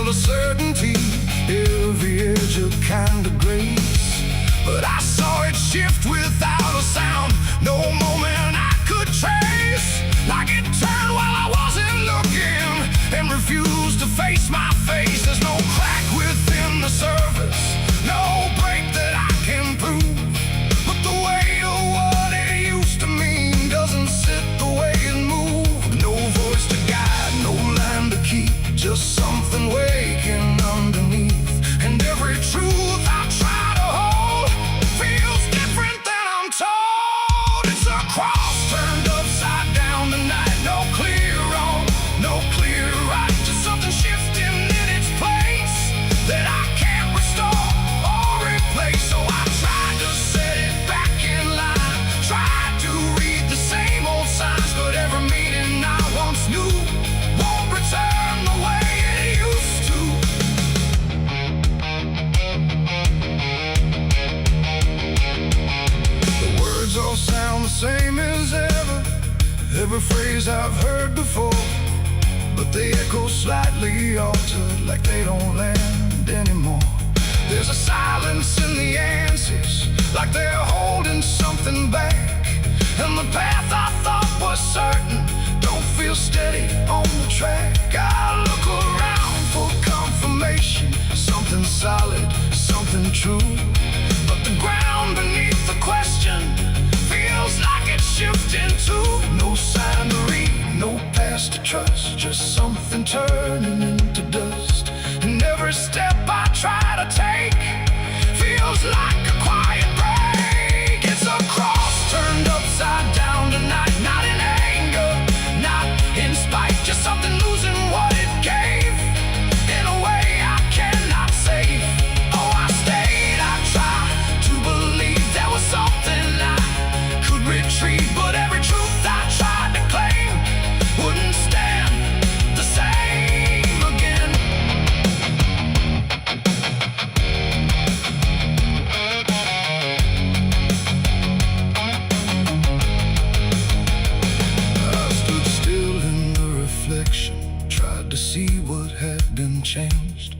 full of certainty, every edge a kind of grace. But I saw it shift without a sound, no moment I could trace. Like it turned while I wasn't looking, and refused to face my face. There's no crack within the surface, no break that I can prove. But the weight of what it used to mean doesn't sit the way it moved. No voice to guide, no line to keep, just something waking underneath. And every truth I try to hold feels different than I'm told. It's a cross turned upside down tonight. No clear wrong, no clear right, just something shifting in its place that I can't restore or replace. So I tried to set it back in line, tried to read the same old signs, but every meaning I once knew won't return the way it used to. The words all sound the same as ever, every phrase I've heard before, but they echo slightly altered, like they don't land anymore. There's a silence in the answers, like they're holding something back. And the path I thought was certain don't feel steady on the track. I look around for confirmation, something solid, something true. But the ground beneath the question feels like it's shifting too. No sign to read, no past to trust, just something turning into dust. And every step I try to take feels like a quiet break. It's a cross turned upside down tonight, not in anger, not in spite, just something losing what it gave in a way I cannot save. Oh, I stayed, I tried to believe there was something I could retrieve, but every truth I tried to claim wouldn't stand the same again. I stood still in the reflection, tried to see what had been changed,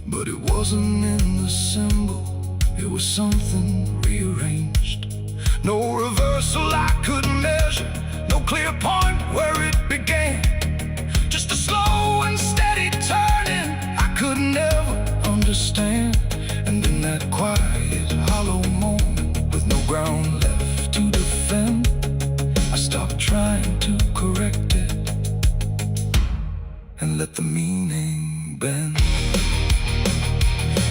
but it wasn't in the symbol, it was something rearranged. No reversal I could measure, no clear point where it began, just a slow and steady turning I could never understand. And in that quiet, hollow moment, with no ground left to defend, I stopped trying to correct it and let the meaning bend.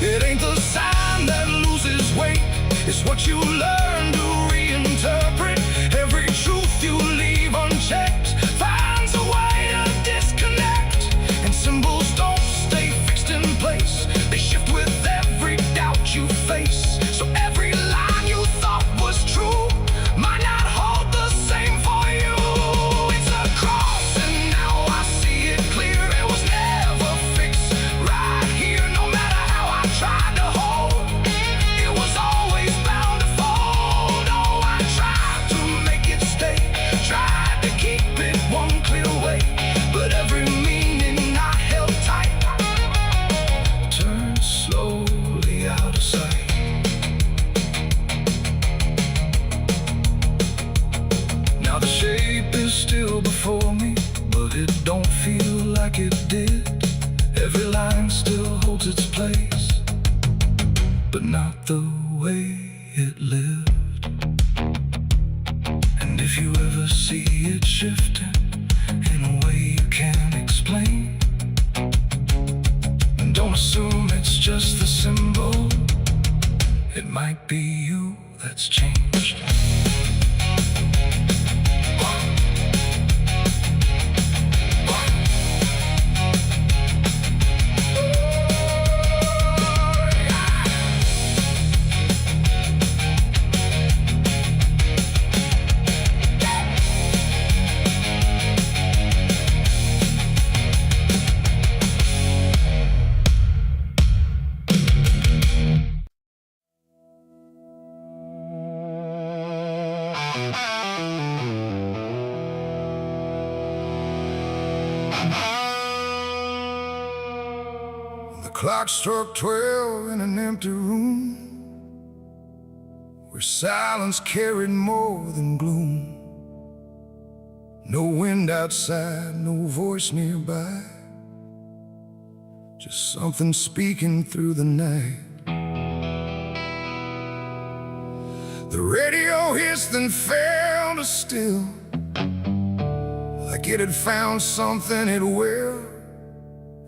It ain't the sign that loses weight, it's what you learn to reinterpret. Every truth you leave unchecked finds a way to disconnect. And symbols don't stay fixed in place, they shift with every doubt you face. So every line you thought was true might not hold the same for you. It's a cross and now I see it clear, it was never fixed right here. No matter how I tried to hold, it was always bound to fold. Oh, I tried to make it stay, tried to keep it one clear way, but every meaning I held tight turned slowly out of sight. Now the shape is still before me, but it don't feel like it did. Every line still holds its place, but not the way it lived. And if you ever see it shifting in a way you can't explain, don't assume it's just the symbol, it might be you that's changed. clock struck 12 in an empty room, where silence carried more than gloom. No wind outside, no voice nearby, just something speaking through the night. The radio hissed and fell to still, like it had found something it will.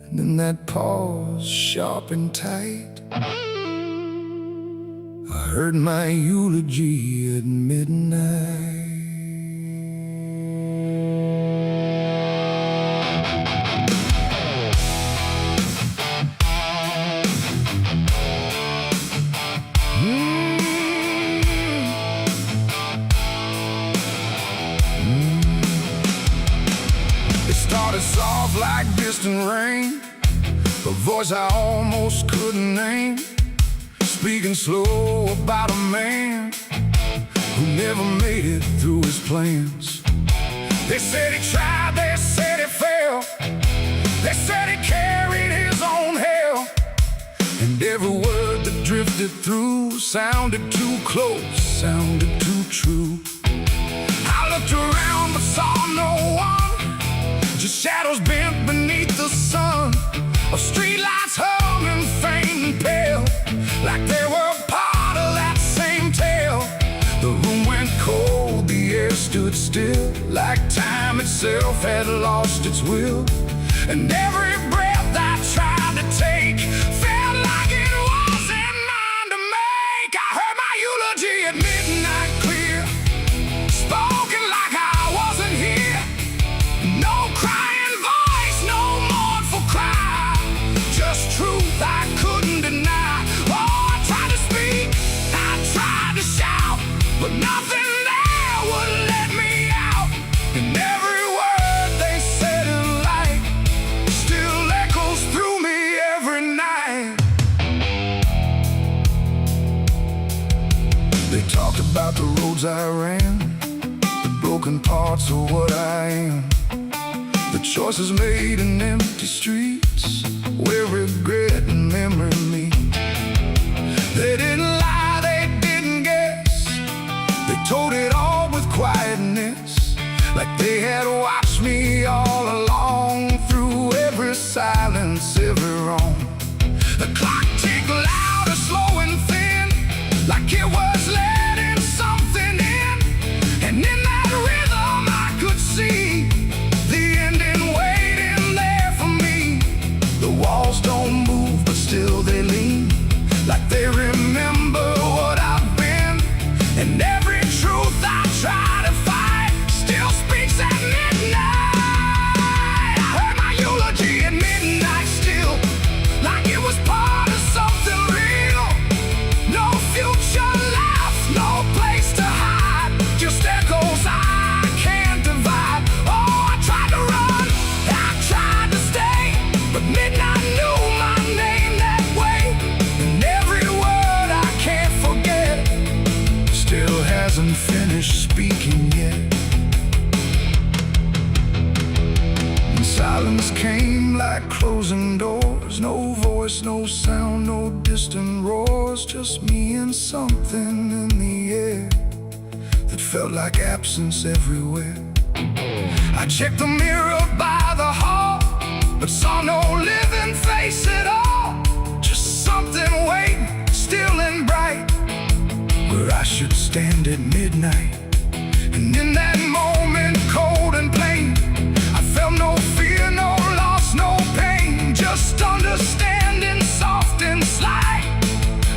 And then that pause, sharp and tight, I heard my eulogy at midnight. It started soft like distant rain, a voice I almost couldn't name, speaking slow about a man who never made it through his plans. They said he tried, they said he failed, they said he carried his own hell, and every word that drifted through sounded too close, sounded too true. I looked around but saw no one, just shadows bent beneath the sun, of streetlights humming faint and pale, like they were part of that same tale. The room went cold, the air stood still, like time itself had lost its will. And every breath I tried to take felt like it wasn't mine to make. I heard my eulogy at midnight clear, spoken like I wasn't here. No crying voice, no mournful cry, just truth I couldn't deny. Oh, I tried to speak, I tried to shout, but nothing there would let me out. And every word they said in light still echoes through me every night. They talked about the roads I ran, the broken parts of what I am, the choices made in empty streets where regret and memory meet. They didn't lie, they didn't guess, they told it all with quietness, like they had watched me all along, through every silence, every wrong. The clock ticked louder, slow and thin, like it was letting something in. And in that rhythm I could see the ending waiting there for me. The walls don't move, but still they lean, like they remember what I've been. And every truth I try to fight still speaks at midnight. I heard my eulogy at midnight still, like it was part of something real. No future left, no place to hide, just echoes I can't divide. Oh, I tried to run, I tried to stay, but midnight knew my name that way. And every word I can't forget still hasn't finished speaking yet. And silence came like closing doors, no voice, no sound, no distant roars, just me and something in the air that felt like absence everywhere. I checked the mirror by the hall, but saw no living face at all, just something waiting, still and bright, where I should stand at midnight. And in that moment, cold and plain, I felt no fear, no loss, no pain, just understanding, soft and slight,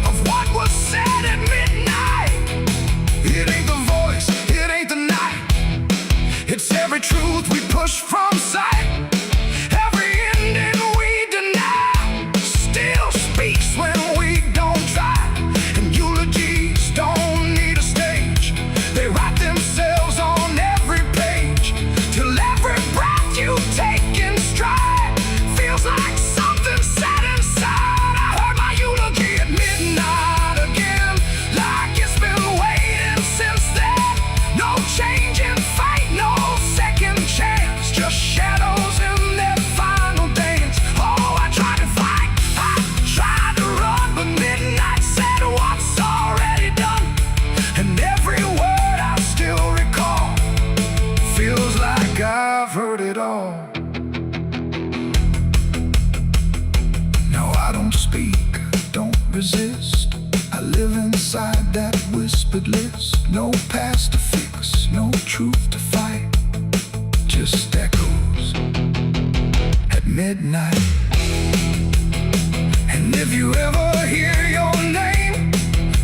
of what was said at midnight. It ain't the voice, it ain't the night, it's every truth we push from sight. Every ending we deny still speaks when we don't try. And eulogies don't need a stage, they write themselves on every page, till every breath you take in stride feels like something set inside. I heard my eulogy at midnight again, like it's been waiting since then. No change in fate, no second chance, just shadow that whispered lips. No past to fix, no truth to fight, just echoes at midnight. And if you ever hear your name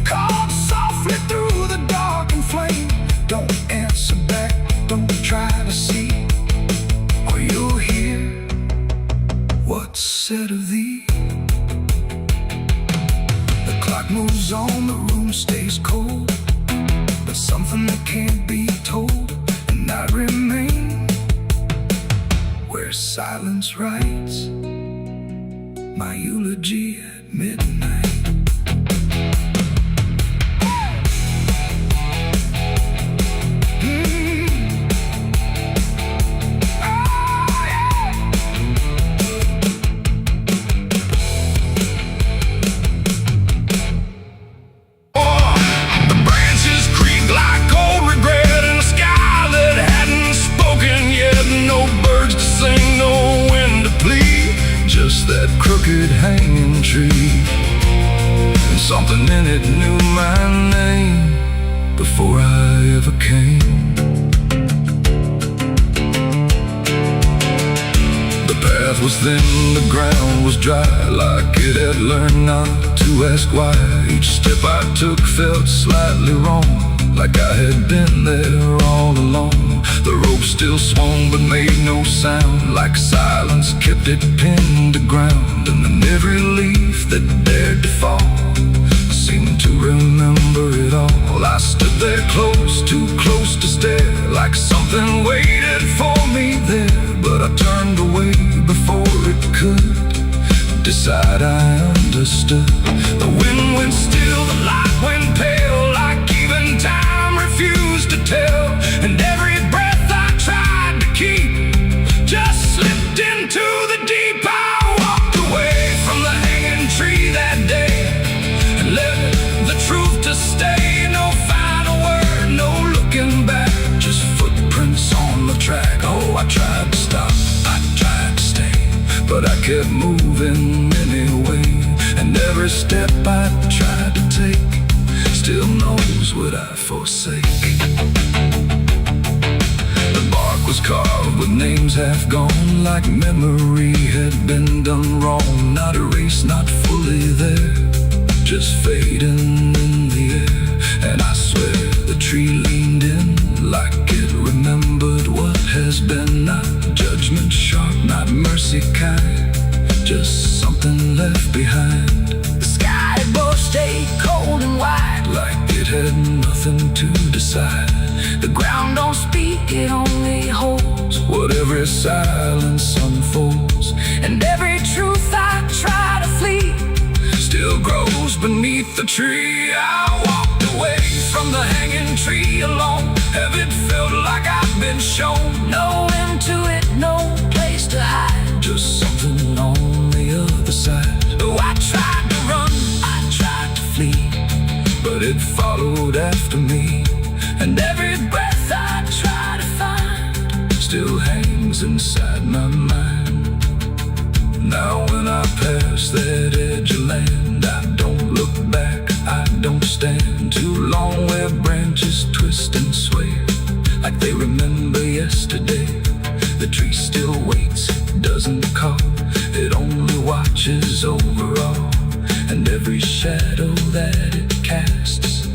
called softly through the dark and flame, don't answer back, don't try to see, or you'll hear what's said of thee. The clock moves on, the room stays cold, but something that can't be told, and I remain where silence writes my eulogy at midnight. That crooked hanging tree, and something in it knew my name before I ever came. The path was thin, the ground was dry, like it had learned not to ask why. Each step I took felt slightly wrong, like I had been there all along. The rope still swung but made no sound, like silence kept it pinned to ground. And then every leaf that dared to fall seemed to remember it all. I stood there close, too close to stare, like something waited for me there. But I turned away before it could decide I understood. The wind went still, the light went pale, like even time refused to tell. And every breath I tried to keep just slipped into the deep. I walked away from the hanging tree that day and left the truth to stay. No final word, no looking back, just footprints on the track. Oh, I tried to stop, I tried to stay, but I kept moving anyway. And every step I tried to take still knows what I forsake. The bark was carved with names half gone, like memory had been done wrong. Not erased, not fully there, just fading in the air. And I swear the tree leaned in, like it remembered what has been. Not judgment sharp, not mercy kind, just something left behind. The sky above stayed cold and white, like it had nothing to decide. The ground don't speak, it only holds what every silence unfolds. And every truth I try to flee still grows beneath the tree. I walked away from the hanging tree alone. Heaven felt like I've been shown. No end to it, no place to hide, just something on the other side. Oh, I tried to run, I tried to flee, but it followed after me. And every breath I try to find still hangs inside my mind. Now when I pass that edge of land, I don't look back, I don't stand too long where branches twist and sway, like they remember yesterday. The tree still waits, doesn't call, it only watches over all. And every shadow that it casts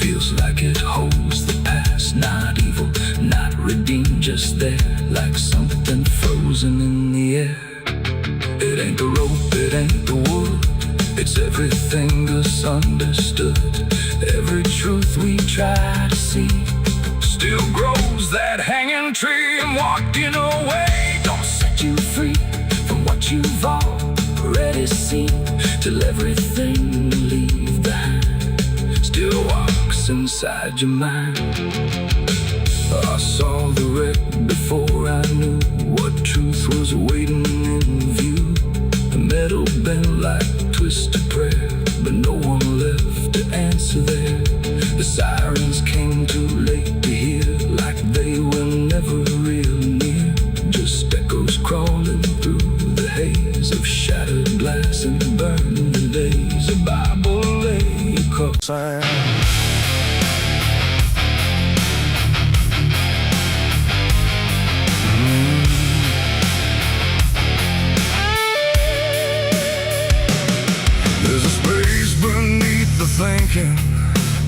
feels like it holds the past. Not evil, not redeemed, just there, like something frozen in the air. It ain't the rope, it ain't the wood, it's everything misunderstood. Every truth we try to see still grows that hanging tree. And walking away don't set you free from what you've already seen, till everything you leave behind still walks inside your mind. I saw the wreck before I knew what truth was waiting in view. The metal bent like twisted prayer, but no one left to answer there. The sirens came too late to hear, like they were never real near, just echoes crawling through the haze of shattered glass and burning days. A Bible lay across.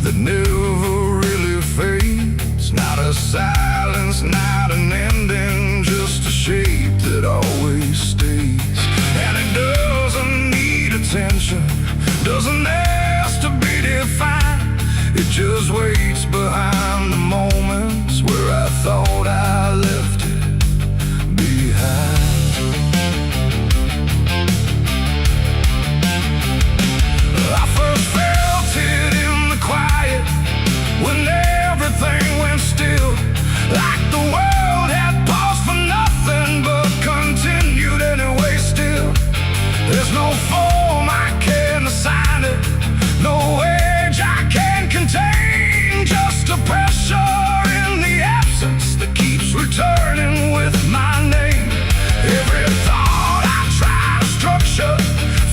that never really fades. Not a silence, not an ending, just a shape that always stays. And it doesn't need attention, doesn't ask to be defined. It just waits behind the moments where I thought I left it behind. I first felt it in the quiet, when everything went still, like the world had paused for nothing but continued anyway still. There's no form I can assign it, no age I can contain, just a pressure in the absence that keeps returning with my name. Every thought I try to structure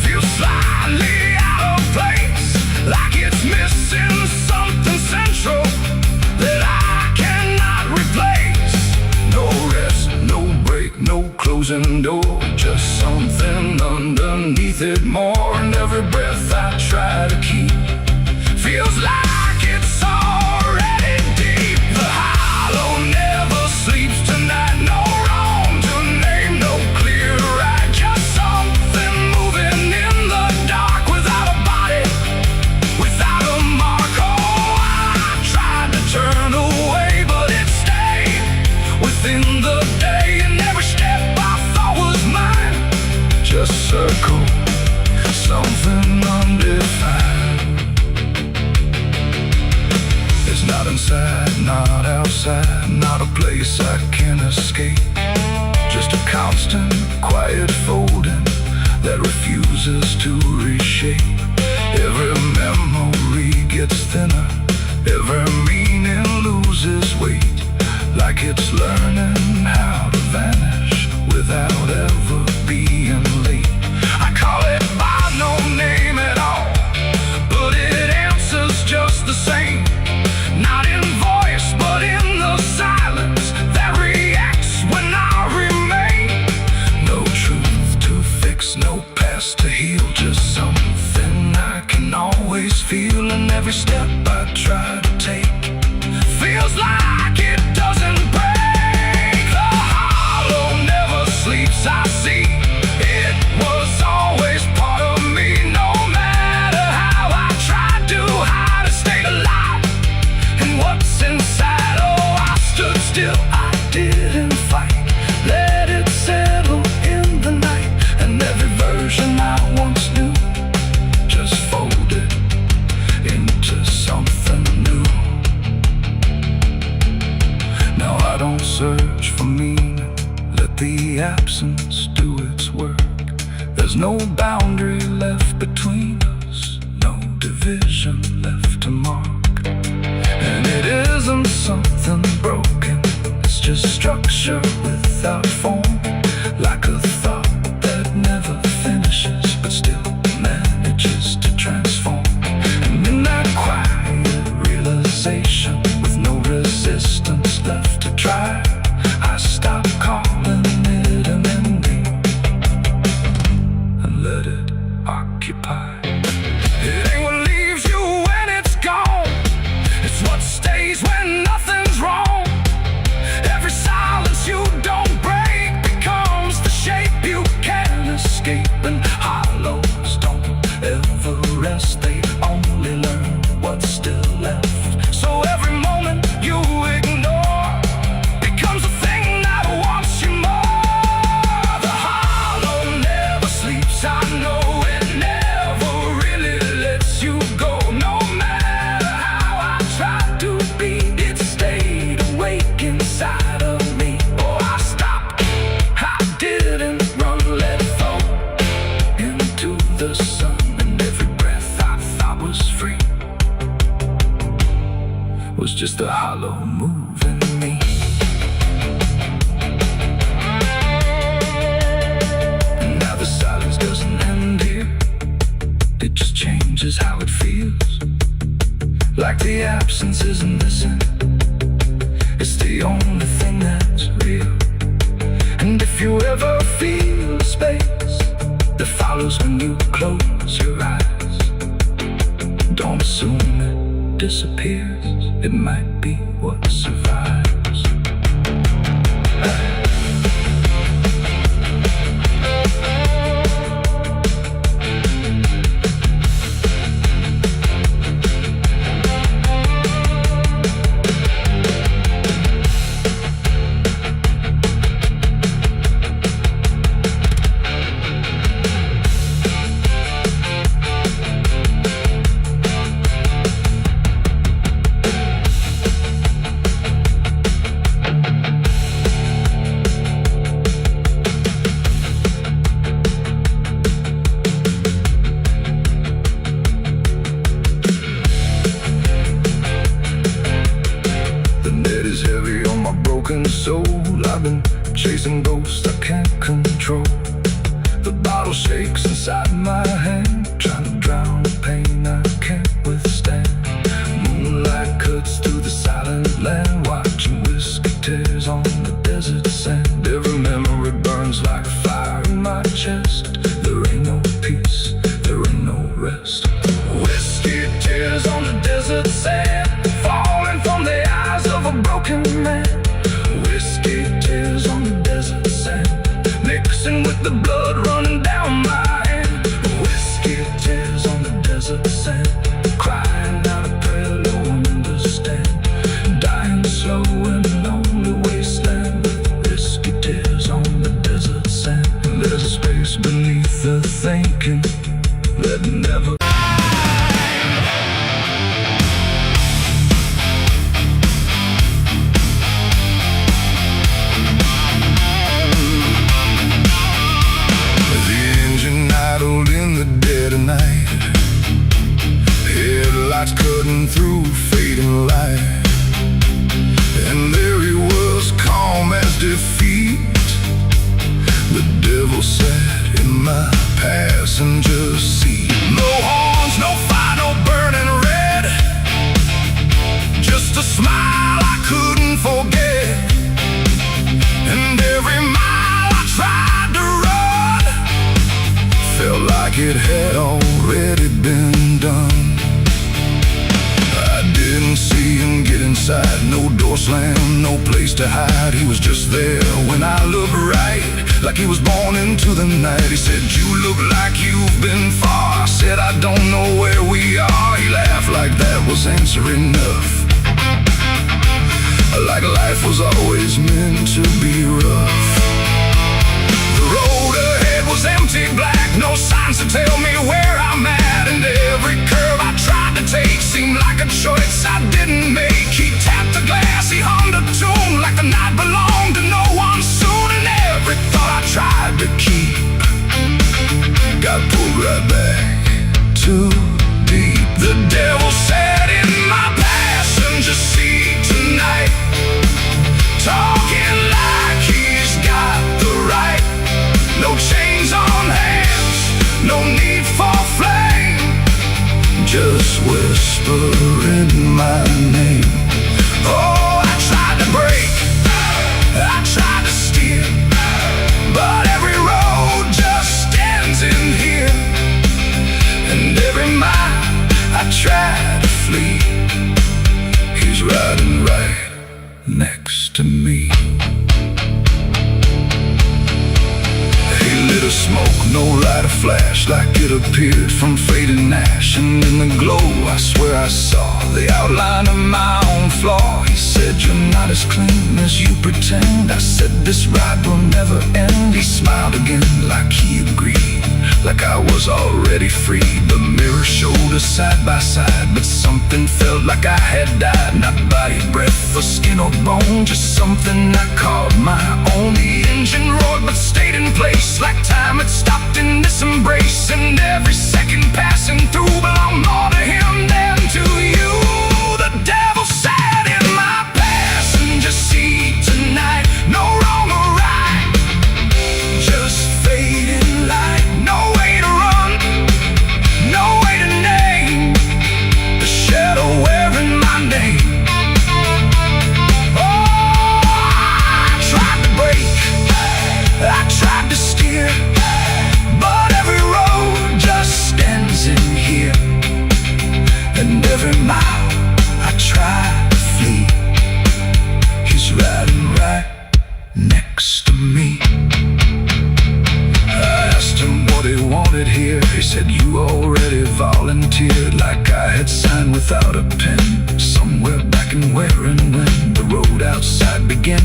feels slightly out of place, like it's missing something central that I cannot replace. No rest, no break, no closing door, just something underneath it more. And every breath I try to keep feels like it's already deep. The hollow never sleeps tonight, no wrong to name, no clear right, just something moving in the dark without a body, without a mark. Oh, I tried to turn away, but it stayed within the day, and every step I thought was mine just circled something undefined. It's not inside, not outside, not a place I can escape, just a constant, quiet folding that refuses to reshape. Every memory gets thinner, every meaning loses weight, like it's learning how to vanish without ever being late. I call it by no name at all, but it answers just the same. Not in voice, but in the silence that reacts when I remain. No truth to fix, no past to heal, just something I can always feel. And every step I try to take feels like it doesn't break. The hollow never sleeps, I see. It was always part of me, no matter how I tried to hide, it stayed alive. And what's inside, oh, I stood still, I didn't fight, let it settle in the night. And every version I once knew just folded into something new. Now I don't search for meaning, let the absence do its work. There's no boundary left between us, no division left to mark. And it isn't something broken, it's just structure without form, like a thought that never finishes but still manages to transform. And in that quiet realization, with no resistance left to try, I stop calling it an ending and let it occupy. It ain't what leaves you when it's gone, it's what stays when nothing's wrong. Every silence you don't break becomes the shape you can't escape. And hollows don't ever rest, they only learn what's still left. So every moment you ignore becomes a thing that wants you more. The hollow never sleeps, I know it never really lets you go. No matter how I tried to be, it stayed awake inside of me. Oh, I stopped, I didn't run, let it fall into the sun. And every breath I thought was free was just a hollow moving me. And now the silence doesn't end here, it just changes how it feels. Like the absence isn't missing, it's the only thing that's real. And if you ever feel the space that follows when you close your eyes, don't assume it disappears, it might be what survives. Soul, I've been chasing ghosts I can't control. The bottle shakes inside my hand, trying to drown the pain I can't withstand. Moonlight cuts through the silent land, watching whiskey tears on the desert sand. Every memory burns like fire in my chest. There ain't no peace, there ain't no rest. Whiskey tears on the desert sand, falling from the eyes of a broken man. Whiskey tears on the desert sand, mixing with the blood running down my hand. Whiskey tears on the desert sand, crying out a prayer no one understands. Dying slow in a lonely wasteland, whiskey tears on the desert sand. There's a space beneath the thinking that never in the dead of night, headlights cutting through fading light, and there he was, calm as defeat. The devil sat in my passenger seat. No horns, no fire, no burning red, just a smile I couldn't forget. And every mile I tried to run felt like it had already been done. I didn't see him get inside, no door slam, no place to hide. He was just there when I looked right, like he was born into the night. He said, "You look like you've been far." I said, "I don't know where we are." He laughed like that was answer enough, like life was always meant to be rough. The road ahead was empty, black, no signs to tell me where I'm at. And every curve I tried to take seemed like a choice I didn't make. He tapped the glass, he hummed a tune like the night belonged to no one soon. And every thought I tried to keep got pulled right back too deep. The devil sat in my passenger seat tonight, talking like he's got the right. No chains on hands, no need for flame, just whispering my name. Oh, I tried to break, I tried to steer, but every road just ends in here. And every mile I tried to flee, he's riding right next to me. Lit a smoke, no light, a flash, like it appeared from fading ash. And in the glow, I swear I saw the outline of my own flaw. He said, "You're not as clean as you pretend." I said, "This ride will never end." He smiled again, like he agreed, like I was already free. The mirror showed us side by side, but something felt like I had died. Not body, breath, or skin or bone, just something I called my own. The engine roared but stayed in place, like time had stopped in this embrace. And every second passing through belonged more to him than to you. The devil sat in my passenger seat tonight, no wrong or right, just fading light. No way to run, no way to name the shadow wearing my name. Oh, I tried to break, I tried to steer, but every road just ends in here.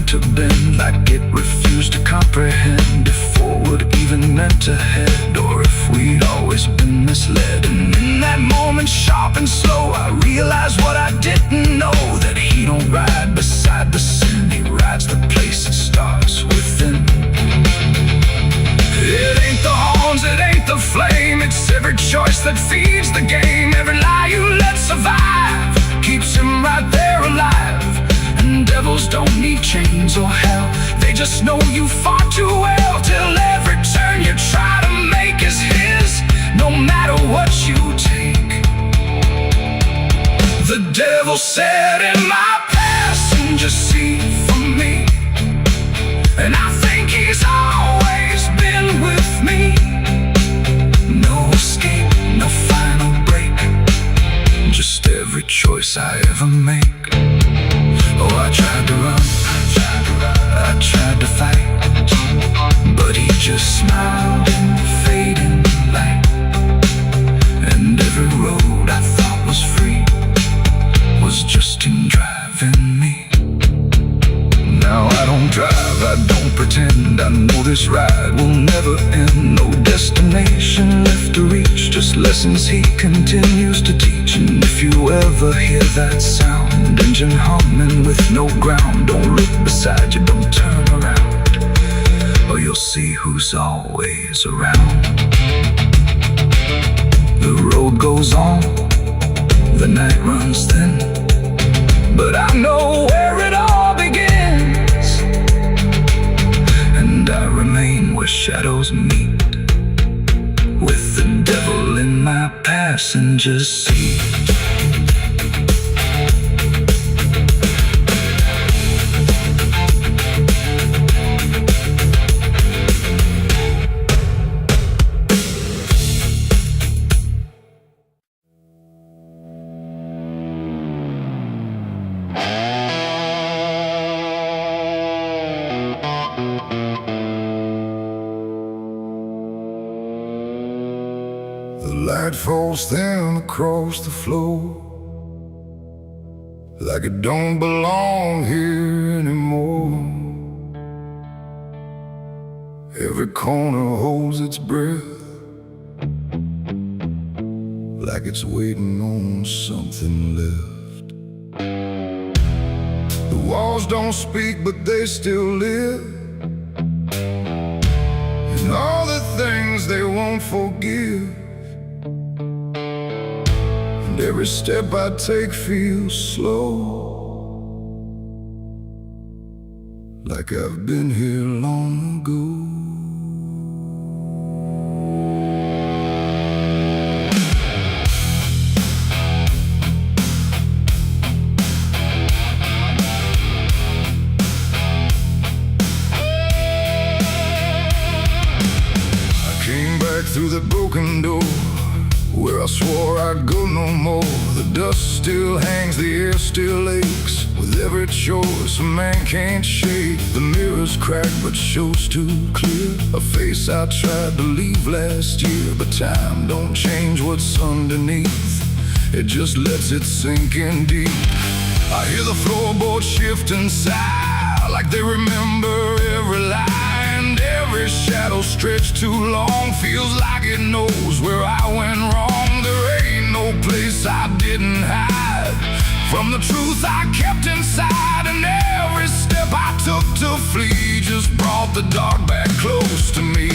to bend, like it refused to comprehend if forward even meant to head, or if we'd always been misled. And in that moment, sharp and slow, I realized what I didn't know, that he don't ride beside the sin, he rides the place that starts within. It ain't the horns, it ain't the flame, it's every choice that feeds the game. Every lie you let survive keeps him right there alive. And devils don't need chains or hell, they just know you far too well, till every turn you try to make is his, no matter what you take. The devil sat in my passenger seat for me, and I think he's always been with me. No escape, no final break, just every choice I ever make. Oh, I tried to run, I tried to fight, but he just smiled in the fading light. And every road I thought was free was just him driving me. Now I don't drive, I don't pretend, I know this ride will never end. No destination left to reach, just lessons he continues to teach. And if you ever hear that sound, engine humming with no ground, don't look beside you, don't turn around, or you'll see who's always around. The road goes on, the night runs thin, but I know where it all begins, and I remain where shadows meet, with the devil in my passenger seat. The light falls thin across the floor, like it don't belong here anymore. Every corner holds its breath, like it's waiting on something left. The walls don't speak, but they still live, and all the things they won't forgive. Every step I take feels slow, like I've been here long ago. I came back through the broken door, where I swore I'd go no more. The dust still hangs, the air still aches, with every choice a man can't shake. The mirror's cracked but shows too clear a face I tried to leave last year. But time don't change what's underneath, it just lets it sink in deep. I hear the floorboards shift and sigh, like they remember every lie, and every shadow stretched too long feels like it knows where I went wrong. There ain't no place I didn't hide from the truth I kept inside, and every step I took to flee just brought the dark back close to me.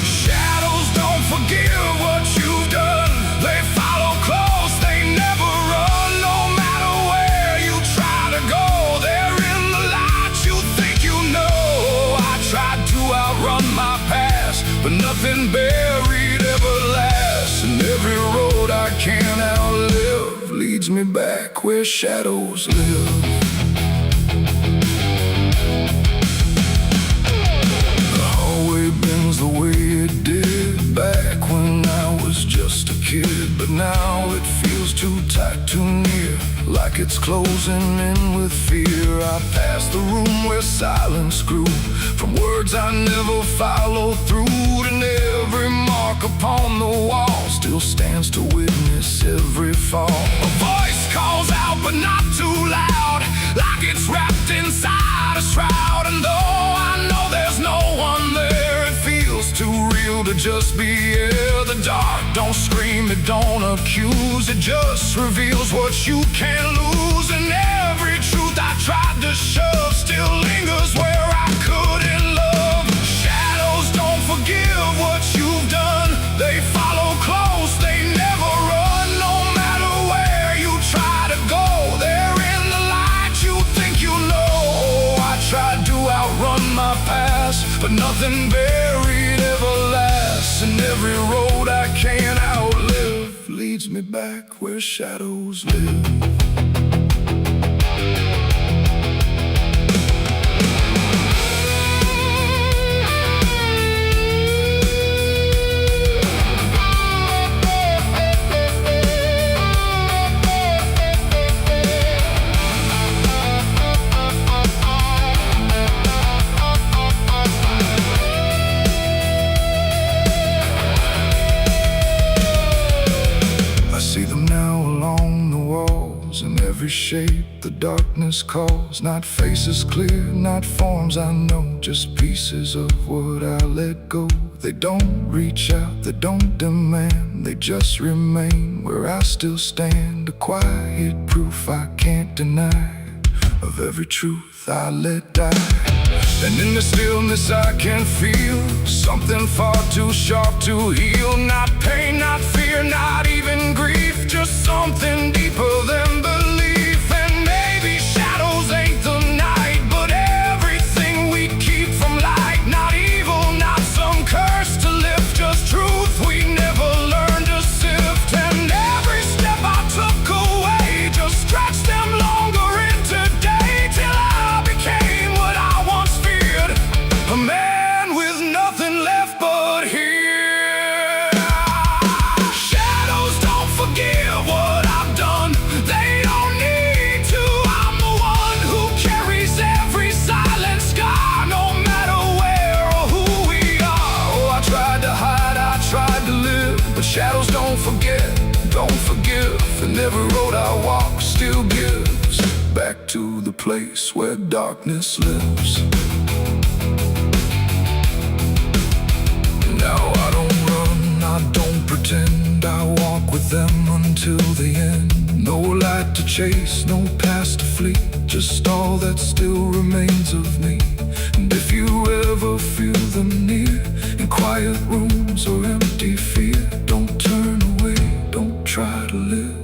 Shadows don't forgive what you've done, they follow close, they never run. No matter where you try to go, they're in the light you think you know. I tried to outrun my past, but nothing buried ever lasts, and every road I can't outlive leads me back where shadows live. The hallway bends the way it did back when I was just a kid, but now it feels too tight, too near, like it's closing in with fear. I pass the room where silence grew, from words I never followed through, and every mark upon the wall still stands to witness every fall. A voice calls out but not too loud, like it's wrapped inside a shroud. And though I know there's no one there, it feels too real to just be here. The dark don't scream, it don't accuse, it just reveals what you can't lose. And every truth I tried to shove still lingers where I couldn't love. Shadows don't forgive what you've done, they follow close, they never run. No matter where you try to go, they're in the light you think you know. I tried to outrun my past, but nothing buried ever lasts. And every road I can't outlive leads me back where shadows live. Every shape the darkness calls, not faces clear, not forms I know, just pieces of what I let go. They don't reach out, they don't demand, they just remain where I still stand. A quiet proof I can't deny of every truth I let die. And in the stillness I can feel something far too sharp to heal. Not pain, not fear, not even grief, just something deeper than belief. And maybe shadows ain't the night, but everything we keep from light. Not evil, not some curse to lift, just truth we never learned to sift. And every step I took away just stretched them longer into day, till I became what I once feared, a man with nothing left but here. Shadows don't forgive what I've done, they don't need to. I'm the one who carries every silent scar, no matter where or who we are. Oh, I tried to hide, I tried to live, but shadows don't forget, don't forgive. And every road I walk still gives back to the place where darkness lives. Now I don't run, I don't pretend, I walk with them until the end. No light to chase, no past to flee, just all that still remains of me. And if you ever feel them near, in quiet rooms or empty fear, don't turn away, don't try to live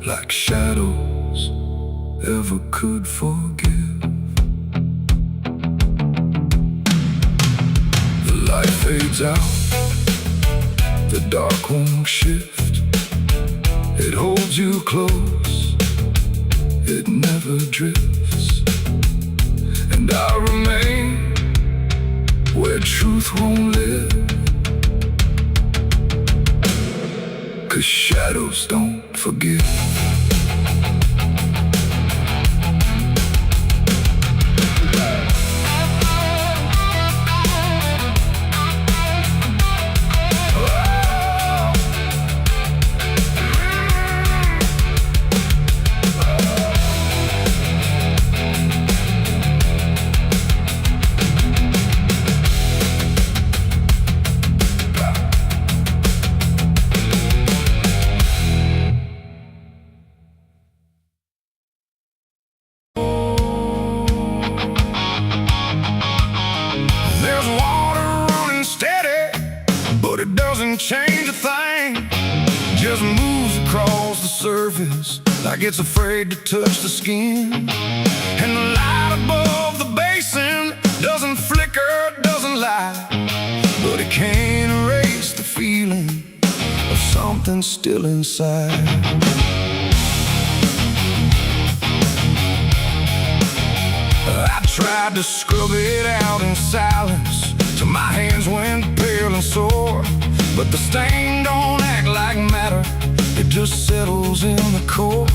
like shadows ever could forgive. The light fades out, the dark won't shift. It holds you close, it never drifts. And I remain where truth won't live, 'cause shadows don't forgive. Change a thing, just moves across the surface like it's afraid to touch the skin. And the light above the basin doesn't flicker, doesn't lie, but it can't erase the feeling of something still inside. I tried to scrub it out in silence till my hands went pale and sore, but the stain don't act like matter, it just settles in the core.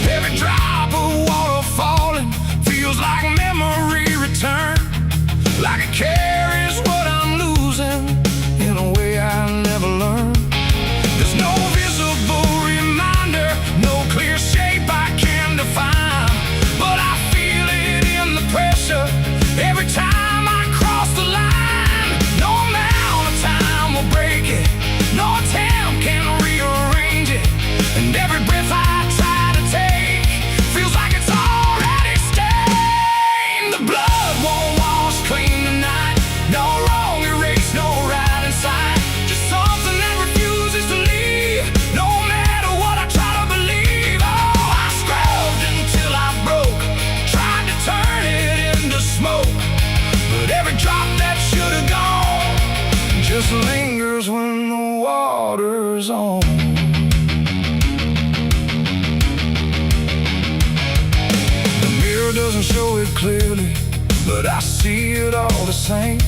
Every drop of water falling feels like memory return, like it carries what I'm losing in a way I never learned. There's no visible reminder, no clear shape I can define, doesn't show it clearly, but I see it all the same.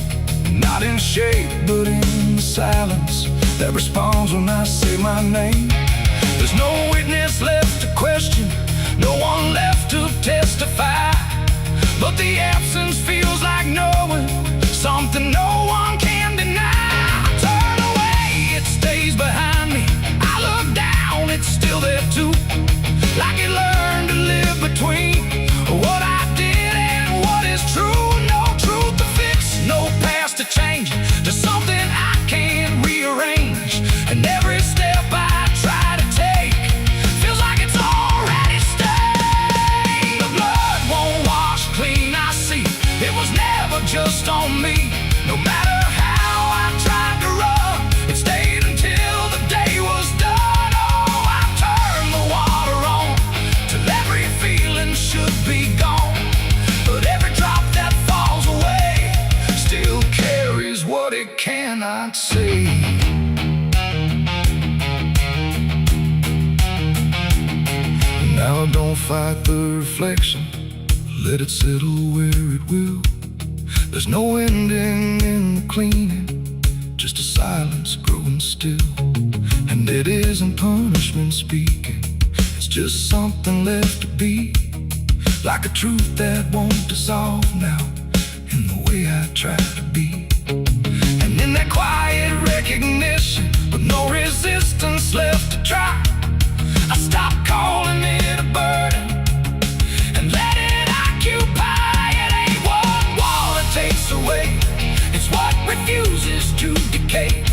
Not in shape, but in the silence that responds when I say my name. There's no witness left to question, no one left to testify, but the absence feels like knowing something no one can deny. I turn away, it stays behind me. I look down, it's still there too, like it learned to live between what I did and what is true. No truth to fix, no past to change, to something I can't rearrange. And every step I try to take feels like it's already stained. The blood won't wash clean, I see it was never just on me. No matter how I tried to run, it stayed until the day was done. Oh, I turned the water on till every feeling should be gone, but every drop that falls away still carries what it cannot see. Now don't fight the reflection, let it settle where it will. There's no ending in the cleaning, just a silence growing still. And it isn't punishment speaking, it's just something left to be, like a truth that won't dissolve now in the way I try to be. And in that quiet recognition, with no resistance left to try, I stop calling it a burden and let it occupy. It ain't what wall it takes away, it's what refuses to decay.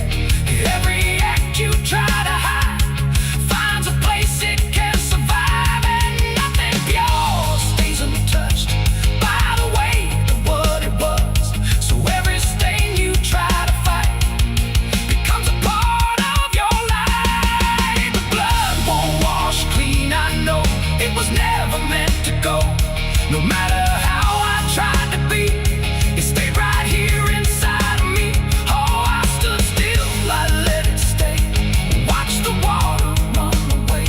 Every act you try to hide finds a place it can survive, and nothing pure stays untouched by the weight of what it was. So every stain you try to fight becomes a part of your life. The blood won't wash clean, I know it was never meant to go. No matter how I tried to be, it stayed right here inside of me. Oh, I stood still, I let it stay, watch the water run away,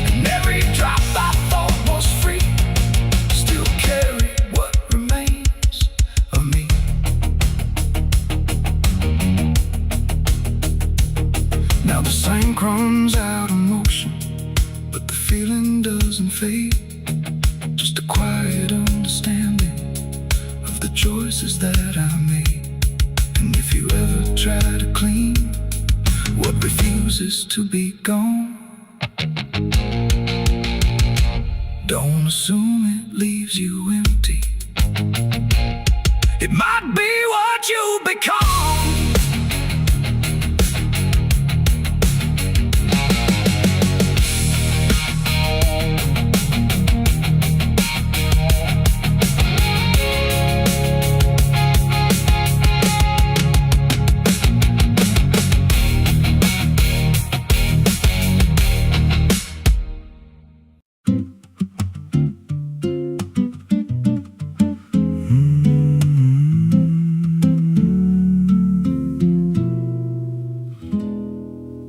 and every drop I thought was free still carried what remains of me. Now the same crumbs out of motion, but the feeling doesn't fade, just a quiet understanding of the choices that I made. And if you ever try to clean what refuses to be gone, don't assume it leaves you empty. It might be what you become.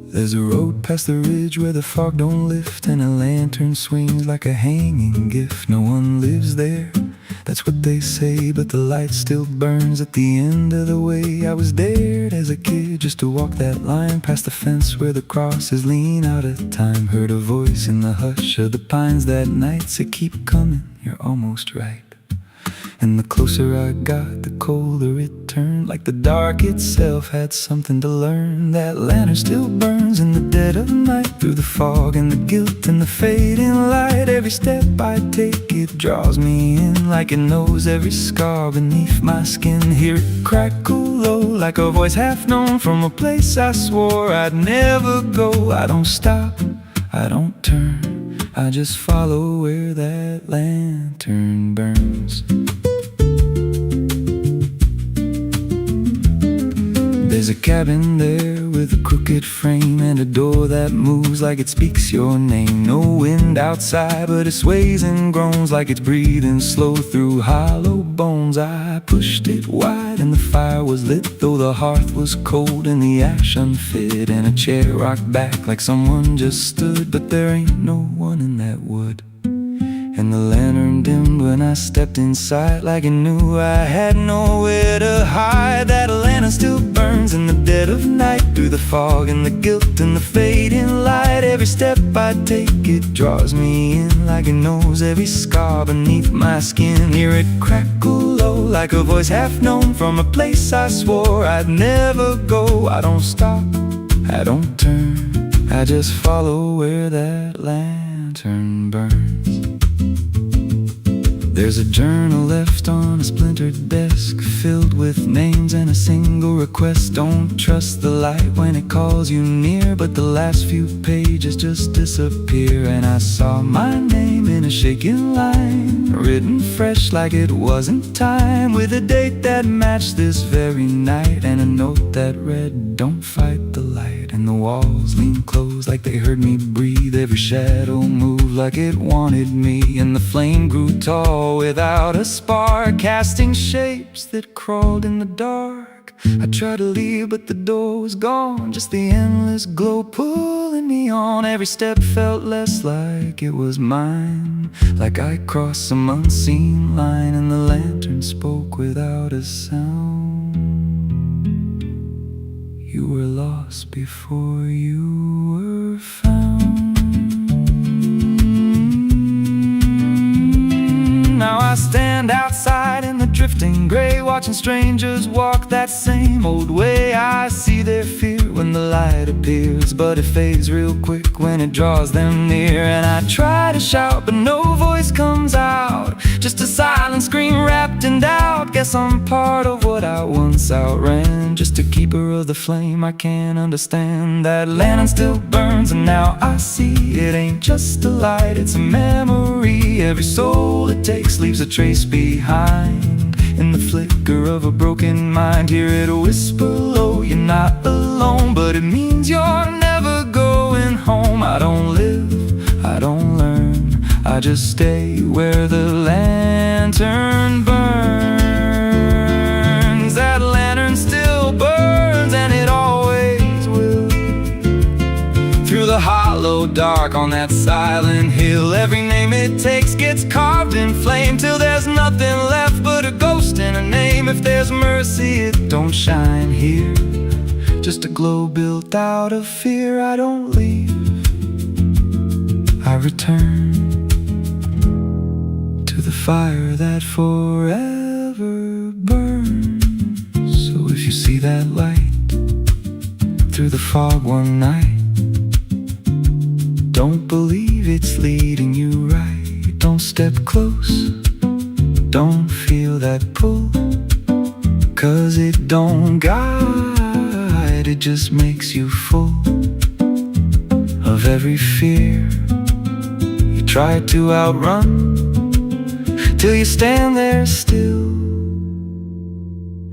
There's a road past the ridge where the fog don't lift, and a lantern swings like a hanging gift. No one lives there, that's what they say, but the light still burns at the end of the way. I was dared as a kid just to walk that line past the fence where the crosses lean out of time. Heard a voice in the hush of the pines that night say, keep coming, you're almost right. And the closer I got, the colder it turned, like the dark itself had something to learn. That lantern still burns in the dead of night, through the fog and the guilt and the fading light. Every step I take, it draws me in, like it knows every scar beneath my skin. Hear it crackle low, like a voice half known from a place I swore I'd never go. I don't stop, I don't turn, I just follow where that lantern burns. There's a cabin there with a crooked frame and a door that moves like it speaks your name. No wind outside, but it sways and groans like it's breathing slow through hollow bones. I pushed it wide and the fire was lit, though the hearth was cold and the ash unfit, and a chair rocked back like someone just stood. But there ain't no one in that wood, and the lantern dimmed when when I stepped inside, like it knew I had nowhere to hide. That lantern still burns in the dead of night, through the fog and the guilt and the fading light. Every step I take, it draws me in, like it knows every scar beneath my skin. Hear it crackle low, like a voice half known, from a place I swore I'd never go. I don't stop, I don't turn, I just follow where that lantern burns. There's a journal left on a splintered desk, filled with names and a single request. Don't trust the light when it calls you near, but the last few pages just disappear. And I saw my name in a shaking line, written fresh like it wasn't time, with a date that matched this very night, and a note that read, don't fight the light. And the walls leaned close like they heard me breathe, every shadow moved like it wanted me, and the flame grew tall without a spark, casting shapes that crawled in the dark. I tried to leave, but the door was gone, just the endless glow pulling me on. Every step felt less like it was mine, like I crossed some unseen line, and the lantern spoke without a sound. You were lost before you were found. Now I stand outside in the drifting gray, watching strangers walk that same old way. I see their fear when the light appears, but it fades real quick when it draws them near. And I try to shout, but no voice comes out, just a silent scream wrapped in doubt. Guess I'm part of what I once outran, just a keeper of the flame I can't understand. That lantern still burns, and now I see it ain't just a light, it's a memory. Every soul it takes leaves a trace behind, in the flicker of a broken mind. Hear it whisper low, you're not alone, but it means you're never going home. I don't live, I don't learn, I just stay where the lantern burns. That lantern still burns, and it always will, through the hollow dark on that silent hill. Every name it takes gets carved in flame, till there's nothing left but a ghost and a name. If there's mercy, it don't shine here, just a glow built out of fear. I don't leave, I return to the fire that forever burns. So if you see that light through the fog one night, don't believe it's leading you right. Don't step close, don't feel that pull, 'cause it don't guide, it just makes you full of every fear you try to outrun, till you stand there still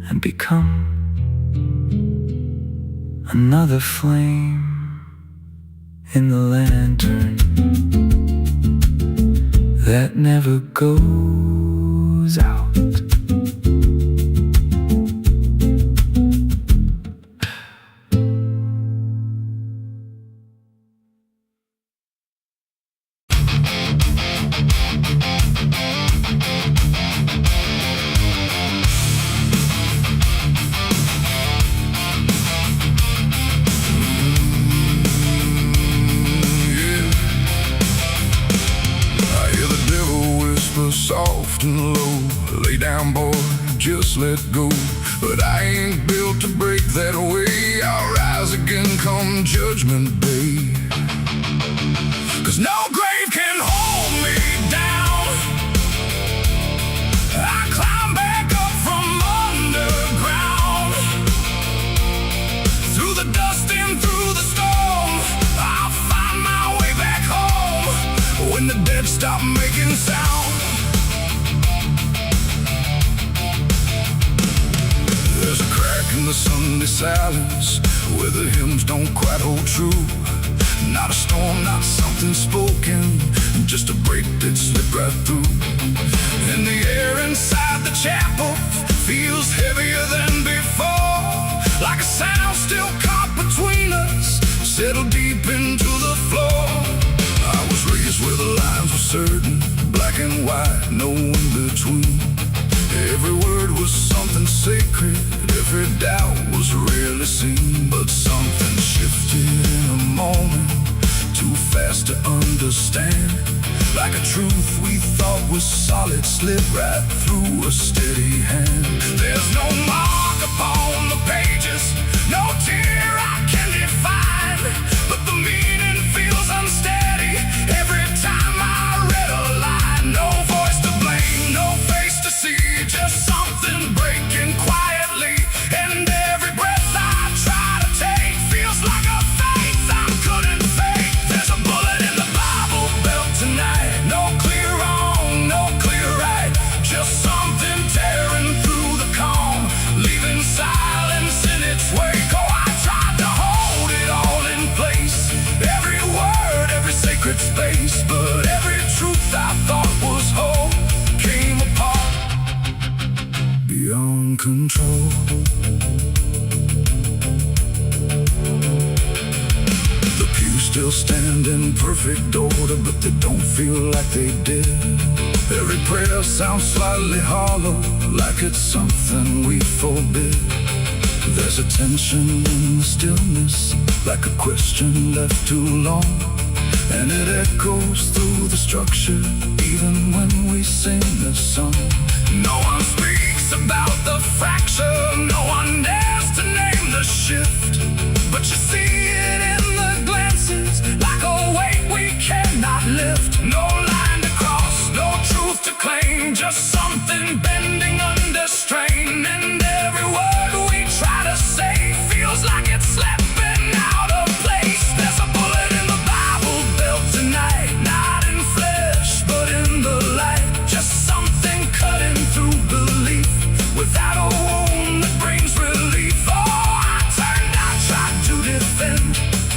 and become another flame in the lantern that never goes out. Soft and low, lay down boy, just let go. But I ain't built to break that way. I'll rise again come judgment day, 'cause no grave can hold me down. I climb back up from underground, through the dust and through the storm. I'll find my way back home when the dead stop making sound. There's a crack in the Sunday silence where the hymns don't quite hold true. Not a storm, not something spoken, just a break that slipped right through. And the air inside the chapel feels heavier than before, like a sound still caught between us, settled deep into the floor. I was raised where the lines were certain, black black and white, no in between. Every word was something sacred, every doubt was rarely seen. But something shifted in a moment, too fast to understand. Like a truth we thought was solid slipped right through a steady hand. There's no mark upon the pages, no tear I can define, but the meaning feels unsteady every time I read a line. No voice to blame, no face to see, just something breaking quietly. And every breath I try to take feels like a faith I couldn't fake. There's a bullet in the Bible belt tonight, no clear wrong, no clear right, just something tearing through the calm, leaving silence in its wake. Oh, I tried to hold it all in place, every word, every sacred space, but every truth I thought was whole came apart beyond control. The pews still stand in perfect order, but they don't feel like they did. Every prayer sounds slightly hollow, like it's something we forbid. There's a tension in the stillness, like a question left too long, and it echoes through the structure, even when we sing this song. No one speaks about the fracture, no one dares to name the shift, but you see it in the glances, like a weight we cannot lift. No line to cross, no truth to claim, just something bending under strain. And every word we try to say feels like it's slipping out of place. There's a bullet in the Bible belt tonight, not in flesh, but in the light, just something cutting through belief, without a wound that brings relief. Oh, I turned, I tried to defend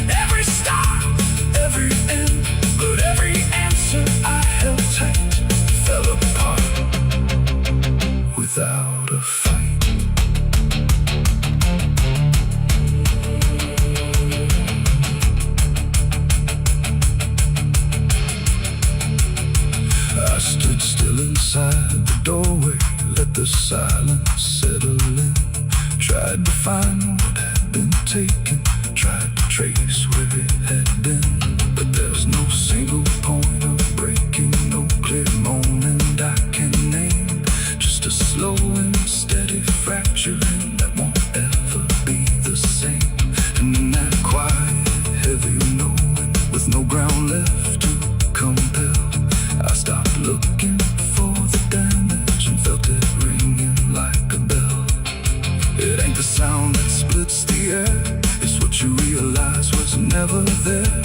every start, every end, but every answer I held tight fell apart without a fight. I stood still inside the doorway, let the silence settle in. Tried to find what had been taken, tried to trace where it had been, but there's no single point of breaking, no clear moment I can name. Just a slow and steady fracturing that won't ever be the same. And in that quiet, heavy knowing, with no ground left to compel, I stopped looking for the damage and felt it ringing like a bell. It ain't the sound that splits the air, it's what you realize was never there.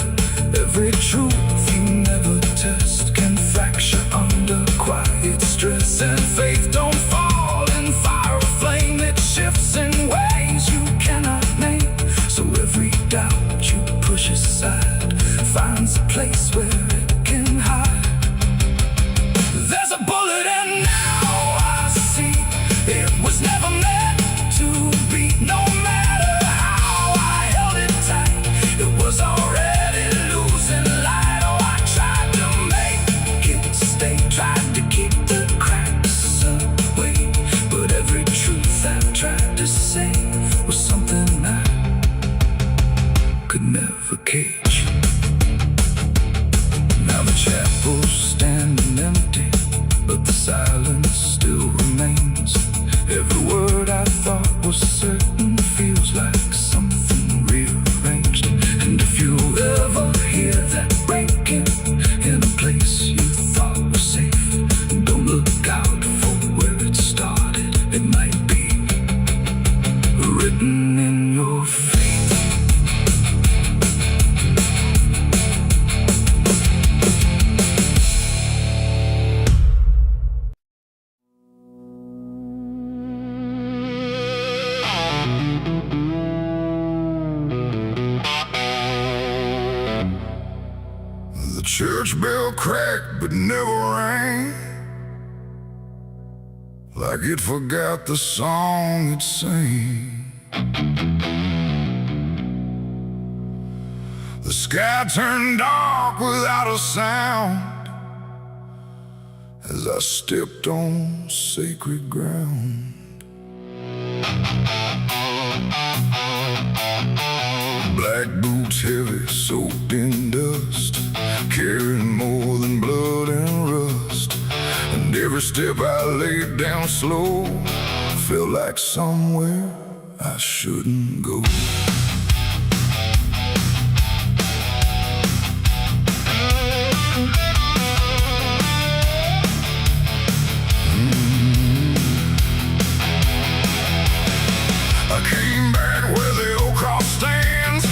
Every truth you never test can fracture under quiet stress. And faith don't fall in fire or flame, it shifts in ways you cannot name. So every doubt you push aside finds a place where it can hide. There's a bullet and now I see it was never meant to be. No matter how I held it tight, it was already losing light. Oh, I tried to make it stay, tried to keep the cracks away, but every truth I tried to say was something I could never cage. Now the chapel's standing empty, but the silence still remains. Every word I thought was certain feels like something rearranged. And if you ever hear that breaking in a place you thought was safe, don't look out for where it started. It might be written in your fate. The church bell cracked but never rang, like it forgot the song it sang. The sky turned dark without a sound, as I stepped on sacred ground. Black boots heavy, soaked in dust, carrying more than blood and rust. And every step I laid down slow felt like somewhere I shouldn't go. I came back where the old cross stands,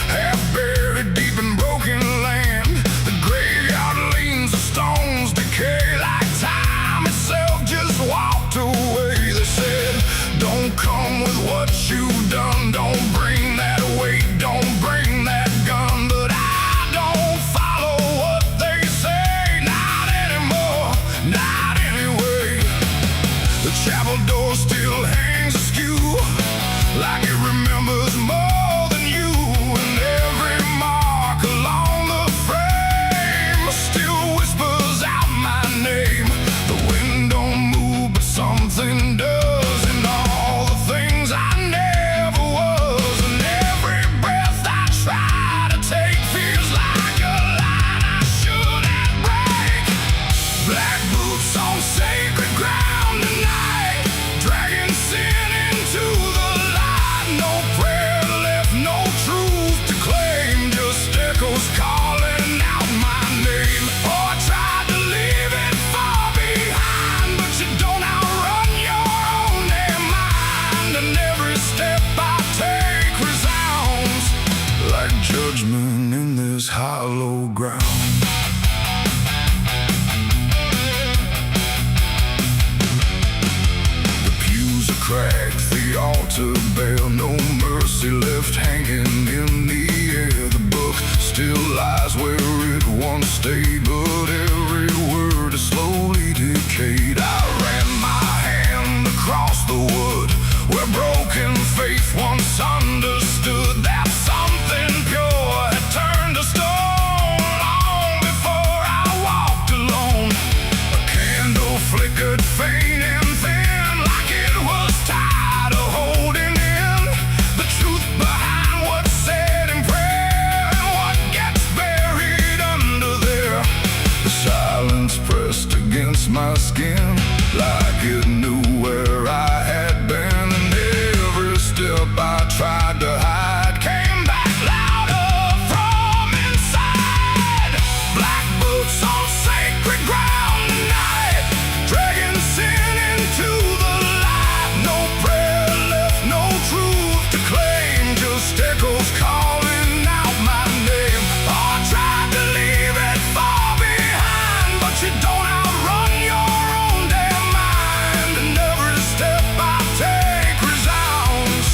half buried deep in broken land. The graveyard leans, the stones decay like time itself just walked away. They said, don't come with what you've done, don't bring that weight, don't bring that gun. But I don't follow what they say, not anymore, not anyway. The chapel door still hangs askew, like it remembers more than you. And every mark along the frame still whispers out my name. The wind don't move, but something does. And all the things I never was, and every breath I try to take feels like a line I shouldn't break. Black boots on sacred ground tonight, dragging sin into the light. No prayer left, no truth to claim, just echoes calling out my name. Oh, I tried to leave it far behind, but you don't outrun your own damn mind. And every step I take resounds like judgment in this hollow ground. The pews are cracked, the altar bare, no mercy left hanging in the air. The book still lies where it once stayed, but every word is slowly decayed. I ran my hand across the wood where broken faith once understood that something pure had turned to stone long before I walked alone. A candle flickered faint and thin, like it was tired of holding in the truth behind what's said in prayer and what gets buried under there. The silence pressed against my skin, like it knew where I had been. And every step I tried to hide came back louder from inside. Black boots on sacred ground tonight, dragging sin into the light. No prayer left, no truth to claim, just echoes calling out my name. Oh, I tried to leave it far behind, but you don't outrun your own damn mind. And every step I take resounds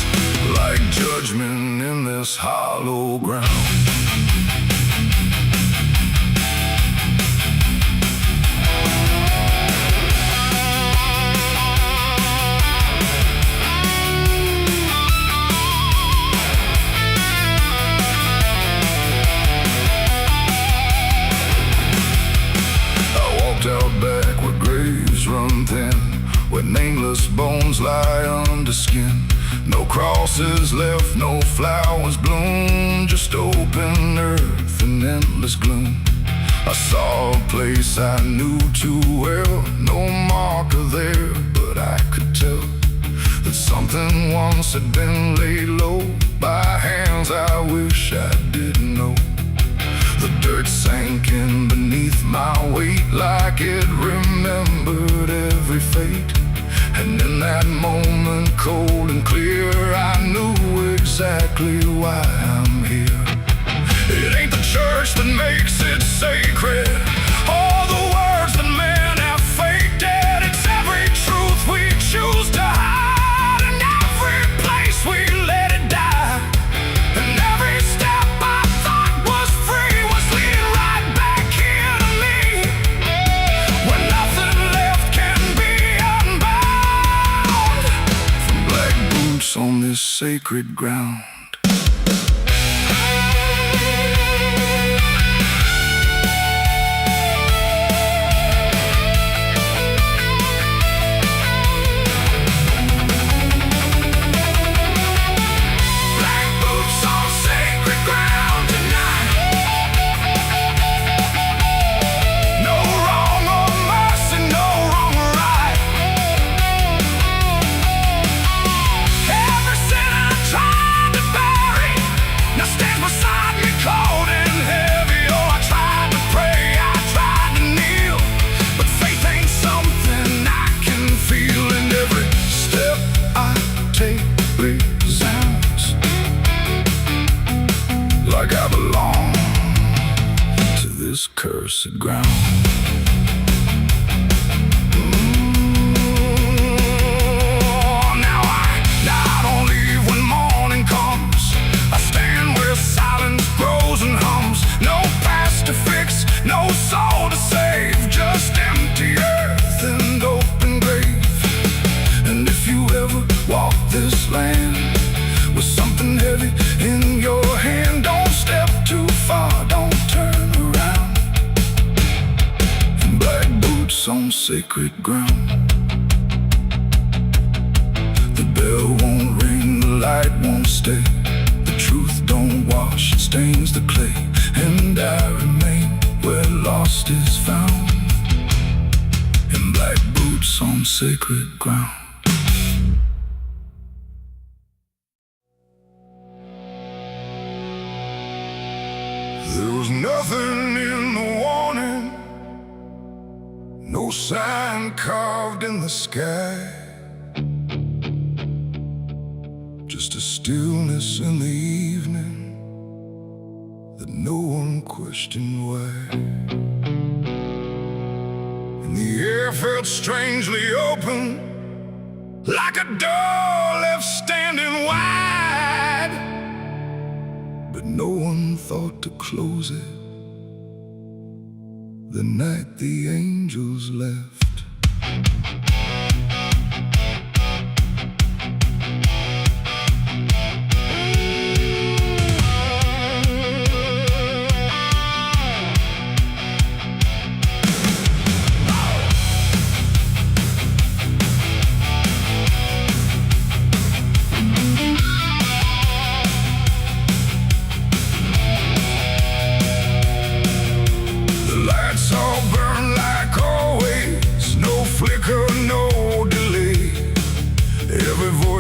like judgment in this hollow ground. I walked out back where graves run thin, where nameless bones lie under skin. No crosses left, no flowers bloom, just open earth and endless gloom. I saw a place I knew too well, no marker there, but I could tell that something once had been laid low by hands I wish I didn't know. The dirt sank in beneath my weight, like it remembered every fate. And in that moment, cold and clear, I knew exactly why I'm here. It ain't the church that makes it sacred, or the words that men have faked it. It's every truth we choose to hide, and every place we let it die. And every step I thought was free was leading right back here to me, where nothing left can be unbound from black boots on this sacred ground. cursed ground. Now I don't leave when morning comes. I stand where silence grows and hums. No past to fix, no soul to save, just empty earth and open grave. And if you ever walk this land with something heavy in your hand, don't step too far, don't turn around. In black boots on sacred ground, the bell won't ring, the light won't stay. The truth don't wash, it stains the clay. And I remain where lost is found, in black boots on sacred ground. There was nothing in the warning, no sign carved in the sky, just a stillness in the evening that no one questioned why. And the air felt strangely open, like a door left standing wide, but no one thought to close it the night the angels left.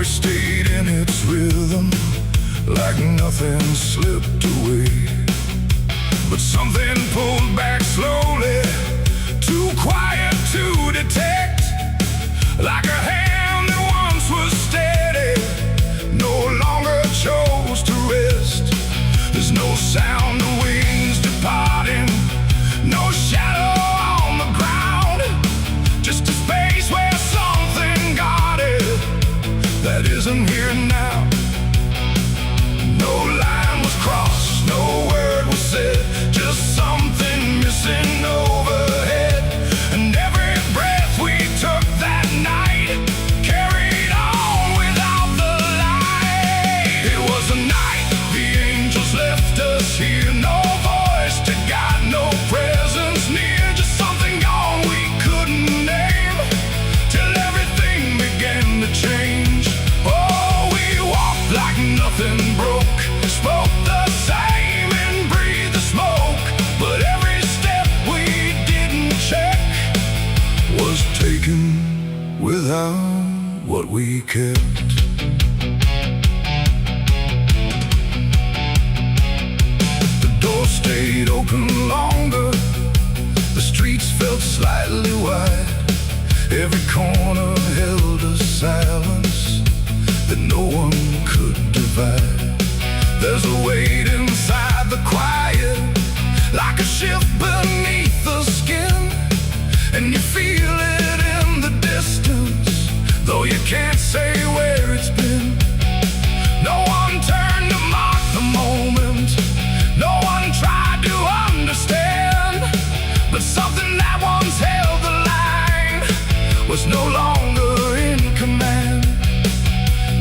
Stayed in its rhythm, like nothing slipped away. But something pulled back slowly, too quiet to detect, like a hand that once was steady, no longer chose to rest. There's no sound of wings departing, no shadow on the ground, just a space where something guarded that isn't here now. No line was crossed, no word was said, just something missing overhead. And every breath we took that night carried on without the light. It was a night the angels left us here, no voice to guide, no presence near, just something gone we couldn't name, till everything began to change. Like nothing broke, spoke the same and breathed the smoke, but every step we didn't check was taken without what we kept. The door stayed open longer, the streets felt slightly wide, every corner held a silence that no one could divide. There's a weight inside the quiet, like a shift beneath the skin, and you feel it in the distance, though you can't say where it's been. No one turned to mark the moment, no one tried to understand, but something that once held the line was no longer in command.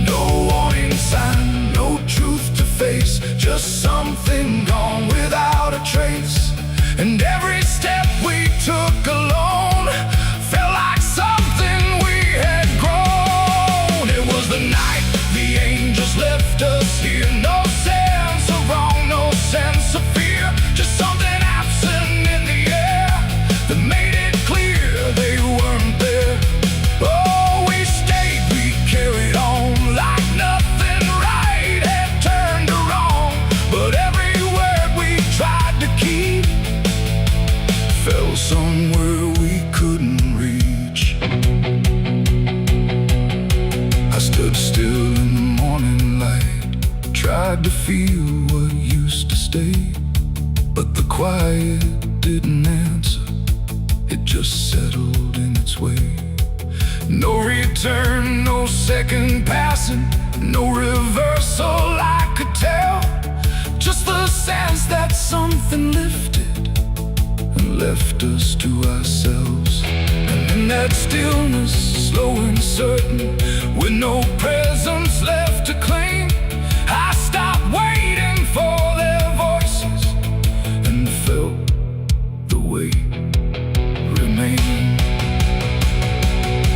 No warning sign, no truth to face, just something gone without a trace. And every step we took alone felt like something we had grown. It was the night the angels left us here, no sense of wrong, no sense of fear, just something absent in the air that made it clear they weren't there. Oh, we stayed, we carried on, like nothing right had turned to wrong, but every word No return, no second passing, no reversal I could tell. Just the sense that something lifted and left us to ourselves. And in that stillness, slow and certain, with no presence left to claim, I stopped waiting for their voices and felt the weight remain.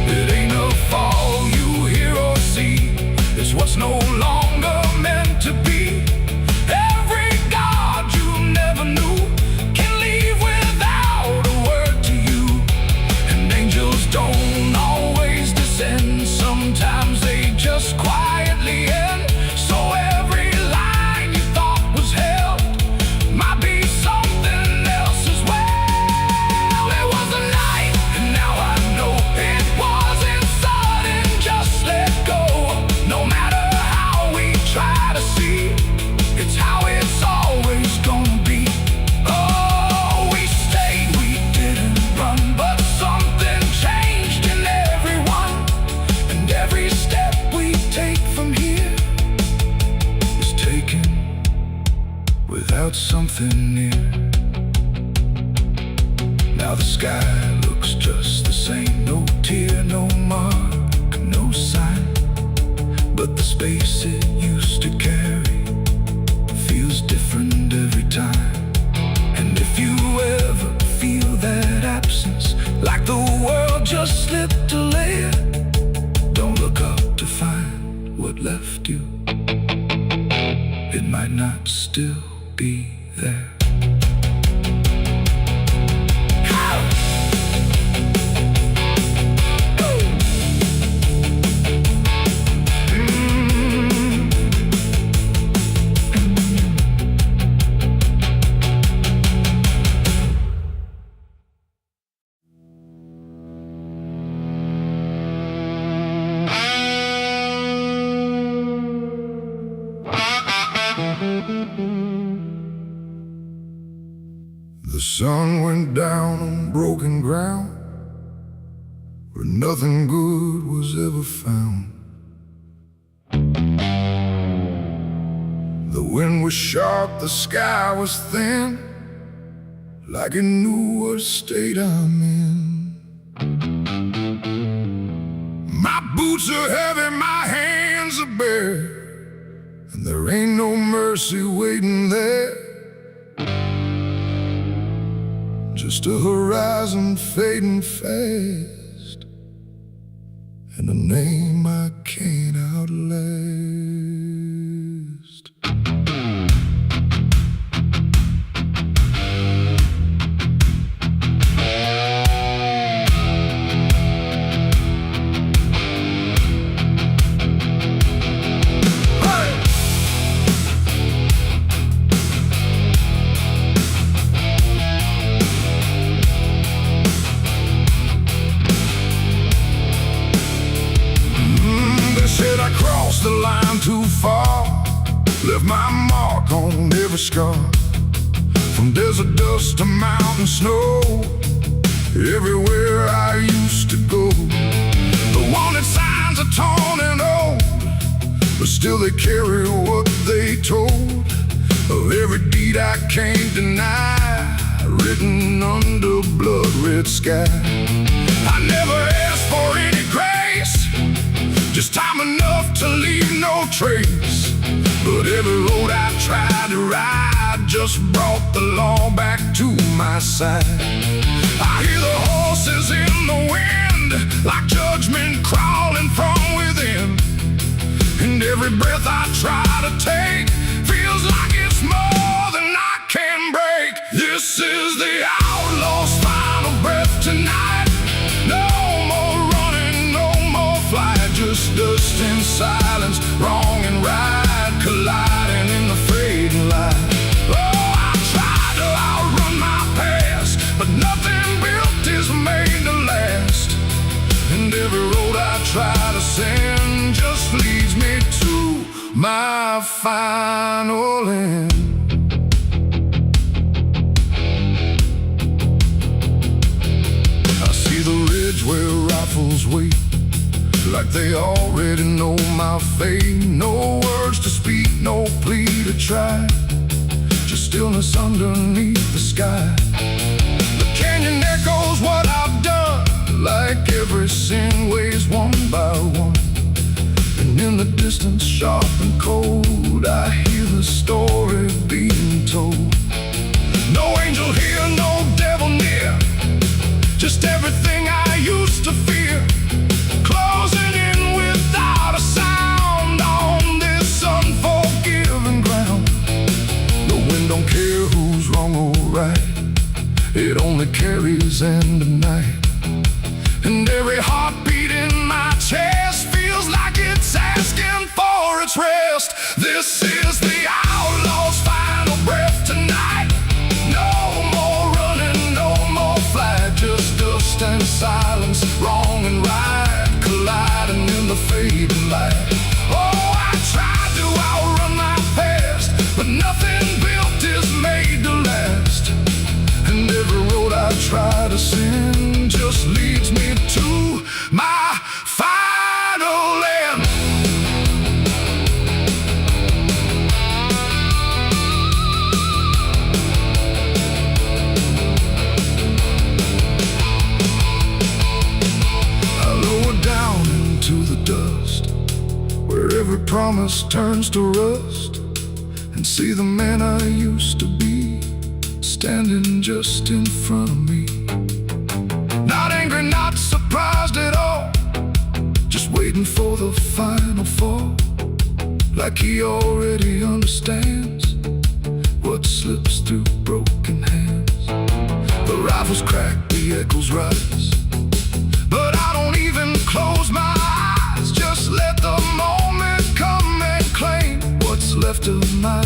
It ain't a fall you hear or see, it's what's no longer meant to be. Every God you never knew can leave without a word to you. And angels don't always descend, sometimes they just quietly end. So every line you thought was held might be something else as well. It was a night, and now I know it wasn't sudden, just let go. No matter how we try to see, it's how it's always gonna be. Oh, we stayed, we didn't run, but something changed in everyone. And every step we take from here is taken without something near. Now the sky looks just the same, no tear, no mark, no sign. But the space it used to carry feels different every time. And if you ever feel that absence, like the world just slipped a layer, don't look up to find what left you. It might not still be there. The sun went down on broken ground where nothing good was ever found. The wind was sharp, the sky was thin, like it knew what state I'm in. My boots are heavy, my hands are bare, and there ain't no mercy waiting there. Just a horizon fading fast, and a name I can't outlast. The line too far, left my mark on every scar. From desert dust to mountain snow, everywhere I used to go. The wanted signs are torn and old, but still they carry what they told of every deed I can't deny, written under blood-red sky. I never asked for any grace, just time enough to leave no trace. But every road I tried to ride just brought the law back to my side. I hear the horses in the wind, like judgment crawling from within. And every breath I try to take feels like it's more than I can break. This is the outlaw's final breath tonight. No more running, no more flight, just dust and silence, wrong and right, colliding in the fading light. Oh, I tried to outrun my past, but nothing built is made to last. And every road I try to send just leads me to my final end. I see the ridge where rifles echoes wait, like they already know my fate. No words to speak, no plea to try, just stillness underneath the sky. The canyon echoes what I've done, like every sin weighs one by one. And in the distance, sharp and cold, I hear the story being told. No angel here, no devil near, just everything I used to fear, closing in without a sound on this unforgiving ground. The wind don't care who's wrong or right, it only carries end of night. And every heartbeat in my chest feels like it's asking for its rest. This is the outlaw's final breath tonight. No more running, no more flight, just dust and silence, wrong and right, colliding in the fading light. Oh, I tried to outrun my past, but nothing built is made to last. And every road I try to send just leads me to my final end. I lower down into the dust, where every promise turns to rust, and see the man I used to be standing just in front of me. Not angry, not surprised at all, just waiting for the final fall, like he already understands what slips through broken hands. The rifles crack, the echoes rise, but I don't even close my eyes. Just let the moment come and claim what's left of my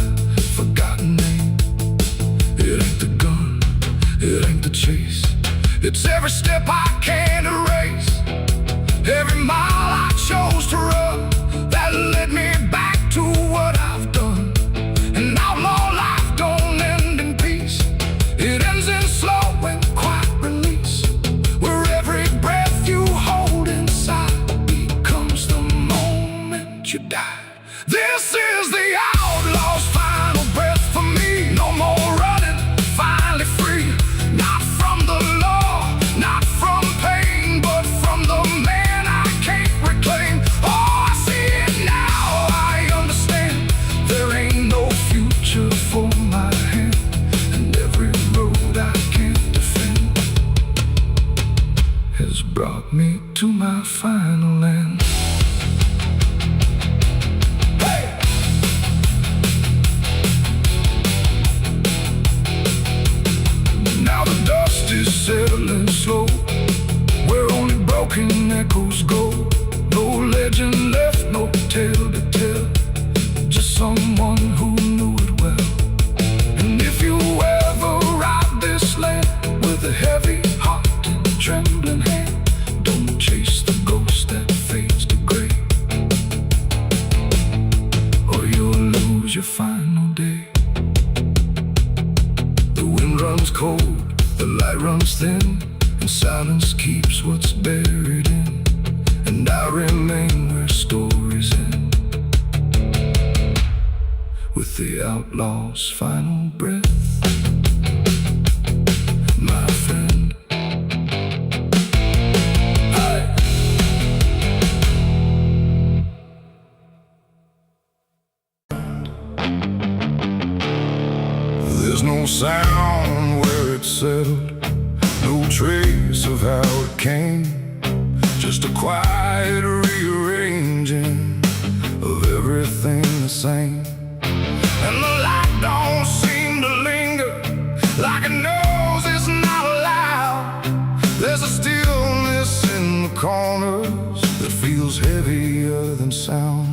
forgotten name. It ain't the gun, it ain't the chase, it's every step I can't erase, every mile I chose to run that led me back to what I've done. An outlaw life don't end in peace, it ends in slow and quiet release, where every breath you hold inside becomes the moment you die. This is the outlaw's final breath for me. No more running, finally free, not from the law, not from pain, but from the man I can't reclaim. Oh, I see it now, I understand, there ain't no future for my hand, and every road I can't defend has brought me to my final end. Now the dust is settling slow, where only broken echoes go. No legend left, no tale to tell, just someone who knew it well. And if you ever ride this land with a heavy heart and trembling hand, don't chase the ghost that fades to gray, or you'll lose your final day. The wind runs cold, the light runs thin, and silence keeps what's buried in. And I remain where stories end, with the outlaw's final breath, my friend. There's no sound where it's settled, no trace of how it came, just a quiet rearranging of everything the same. And the light don't seem to linger, like it knows it's not allowed. There's a stillness in the corners that feels heavier than sound.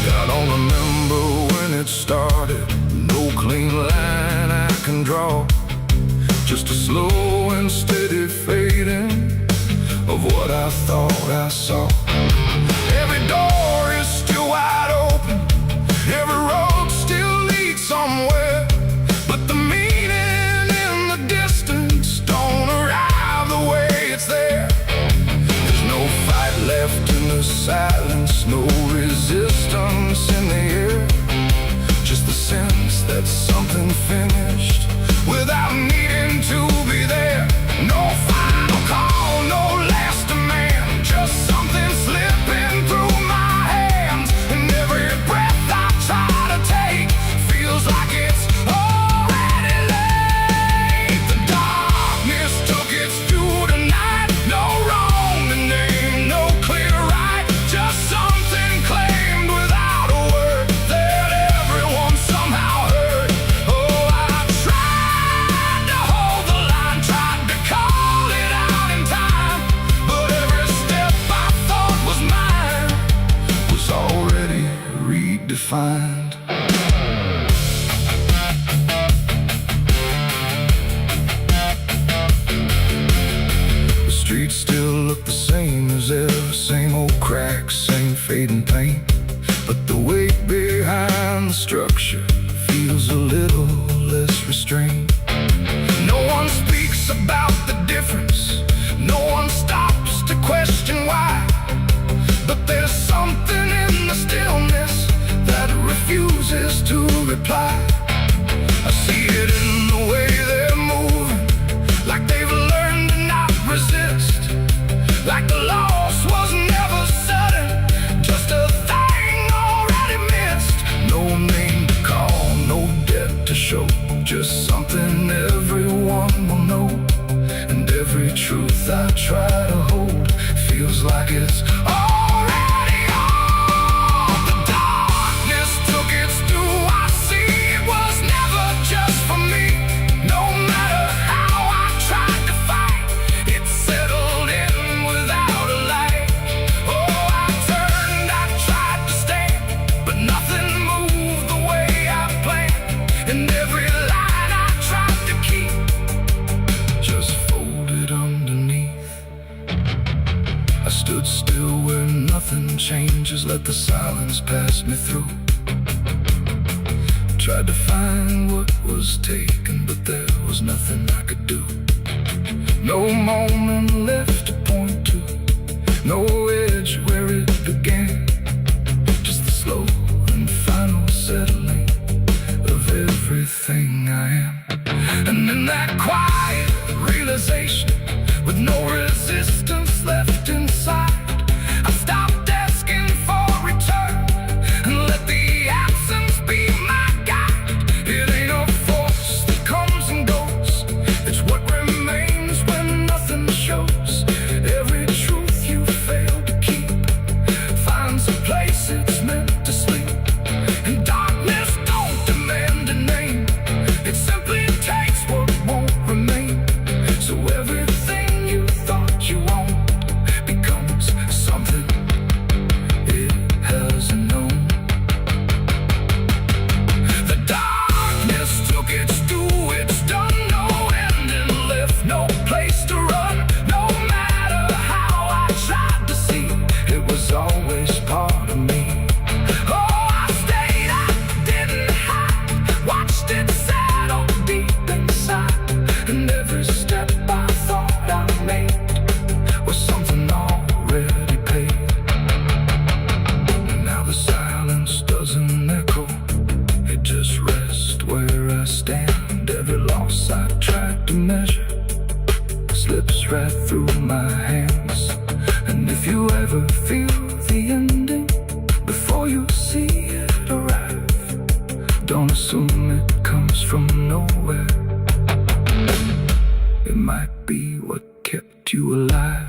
I don't remember when it started, no clean line I can draw, just a slow and steady fading of what I thought I saw. Every door is still wide open, every road still leads somewhere, but the finished without needing to be there. No final call, no last demand, just something slipping through my hands. And every breath I try to take feels like it's already late. The darkness took its due tonight. No wrong to name, no clear right, just something claimed without a word that everyone somehow heard. Oh, I tried to hold the line, tried to call it out in time, but every step I thought was mine was already redefined. The streets still look the same as ever, same old cracks, same fading paint, but the weight behind the structure feels a little less restrained. No one speaks about the difference, no one stops to question why, but there's something in the stillness that refuses to reply. I see it in the way they're moving, like they've learned to not resist, like the loss was never sudden, just a thing already missed. No name to call, no debt to show, just something everyone will know. And every truth I try to hold feels like it's already gone. The darkness took its due. I see it was never just for me. No matter how I tried to fight, it settled in without a light. Oh, I turned, I tried to stand, but nothing moved the way I planned. And every line I tried to keep just folded underneath. I stood still where nothing changes, let the silence pass me through. Tried to find what was taken, but there was nothing I could do. No moment left to point to, no edge where it began, just the slow and final settling of everything I am. And in that quiet realization, with no resistance left inside, I stopped asking for return and let the absence be my guide. It ain't a force that comes and goes, it's what remains when nothing shows. Every truth you fail to keep finds a place it's meant to sleep. And darkness don't demand a name, it simply takes what won't remain. So everything you thought you owned becomes something it hasn't known. The darkness took its due, it's done, no ending left, no place to run. No matter how I tried to see, it was always part of me. Oh, I stayed, I didn't hide, watched it settle deep inside. And every step I thought I made was something already paid. And now the silence doesn't echo, it just rests where I stand. Every loss I tried to measure slips right through my hands. And if you ever feel the ending before you see it arrive, don't assume it comes from nowhere. It might be what kept you alive.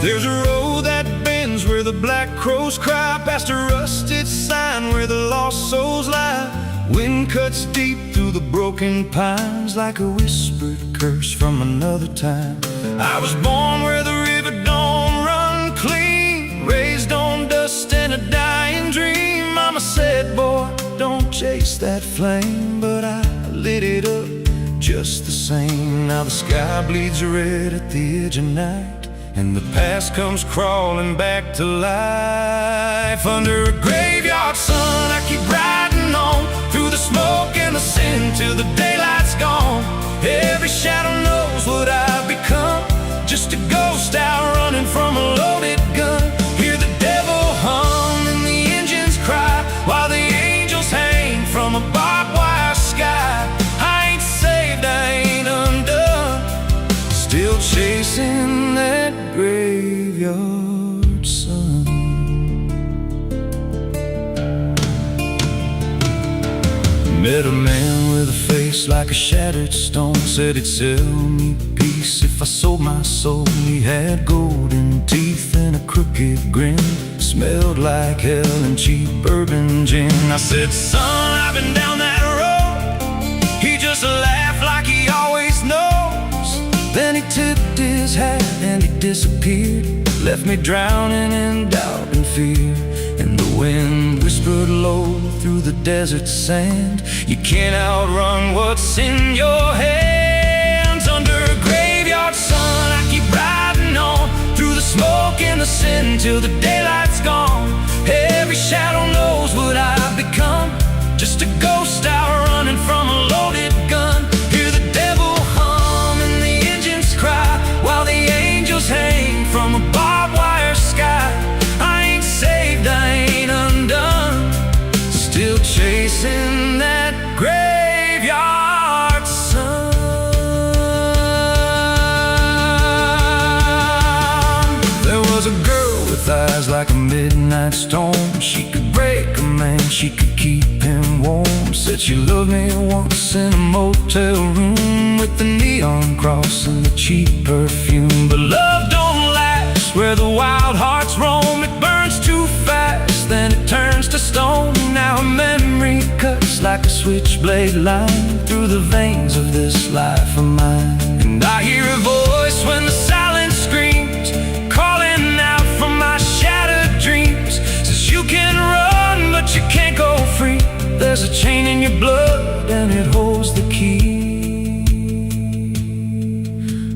There's a road that bends where the black crows cry, past a rusted sign where the lost souls lie. Wind cuts deep through the broken pines like a whispered curse from another time. I was born where the river don't run clean, raised on dust and a dying dream. Mama said, boy, don't chase that flame, but I lit it up just the same. Now the sky bleeds red at the edge of night, and the past comes crawling back to life. Under a graveyard sun, I keep riding on through the smoke and the sin till the daylight's gone. Every shadow knows what I've become, just a ghost out running from a loaded gun. Hear the devil hum and the engines cry, while the angels hang from a barbed wire sky. I ain't saved, I ain't undone, still chasing that graveyard sun. Met a man with a face like a shattered stone, said he'd sell me peace if I sold my soul. He had golden teeth and a crooked grin, smelled like hell and cheap bourbon gin. I said, son, I've been down that road. He just laughed like he always knows. Then he tipped his hat and he disappeared, left me drowning in doubt and fear. And the wind whispered low through the desert sand, you can't outrun what's in your hands. Under a graveyard sun, I keep riding on through the smoke and the sin till the daylight's gone. Every shadow knows what I've become, just a ghost out running from a loaded gun. Hear the devil hum and the engines cry, while the angels hang from a barbed wire sky. I ain't saved, I ain't undone, still chasing that graveyard sun. There was a girl with eyes like a midnight storm. She could break a man, she could keep him warm. Said she loved me once in a motel room, with the neon cross and the cheap perfume. But love don't last where the wild hearts roam. It burns too fast, then it turns to stone. Now a memory cuts like a switchblade line through the veins of this life of mine. And I hear a voice when the silence screams, calling out from my shattered dreams. Says you can run, but you can't go free. There's a chain in your blood and it holds the key.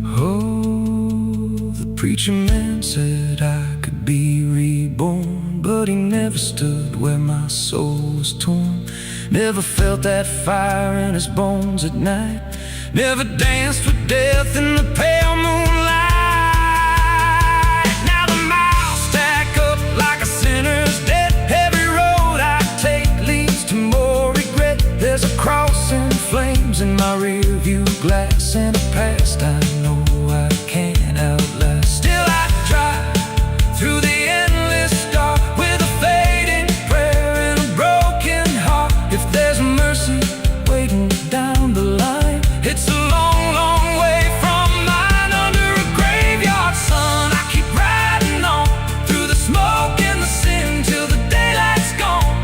Oh, the preacher man said I could be reborn, but he never stood where my soul was torn. Never felt that fire in his bones at night, never danced with death in the pale moonlight. Now the miles stack up like a sinner's debt. Every road I take leads to more regret. There's a cross and flames in my rear view glass, and a past I know I can't outlast. Still I drive through the endless dark with a fading prayer and a broken heart. If there's mercy waiting down the line, it's a long, long way from mine. Under a graveyard sun, I keep riding on through the smoke and the sin till the daylight's gone.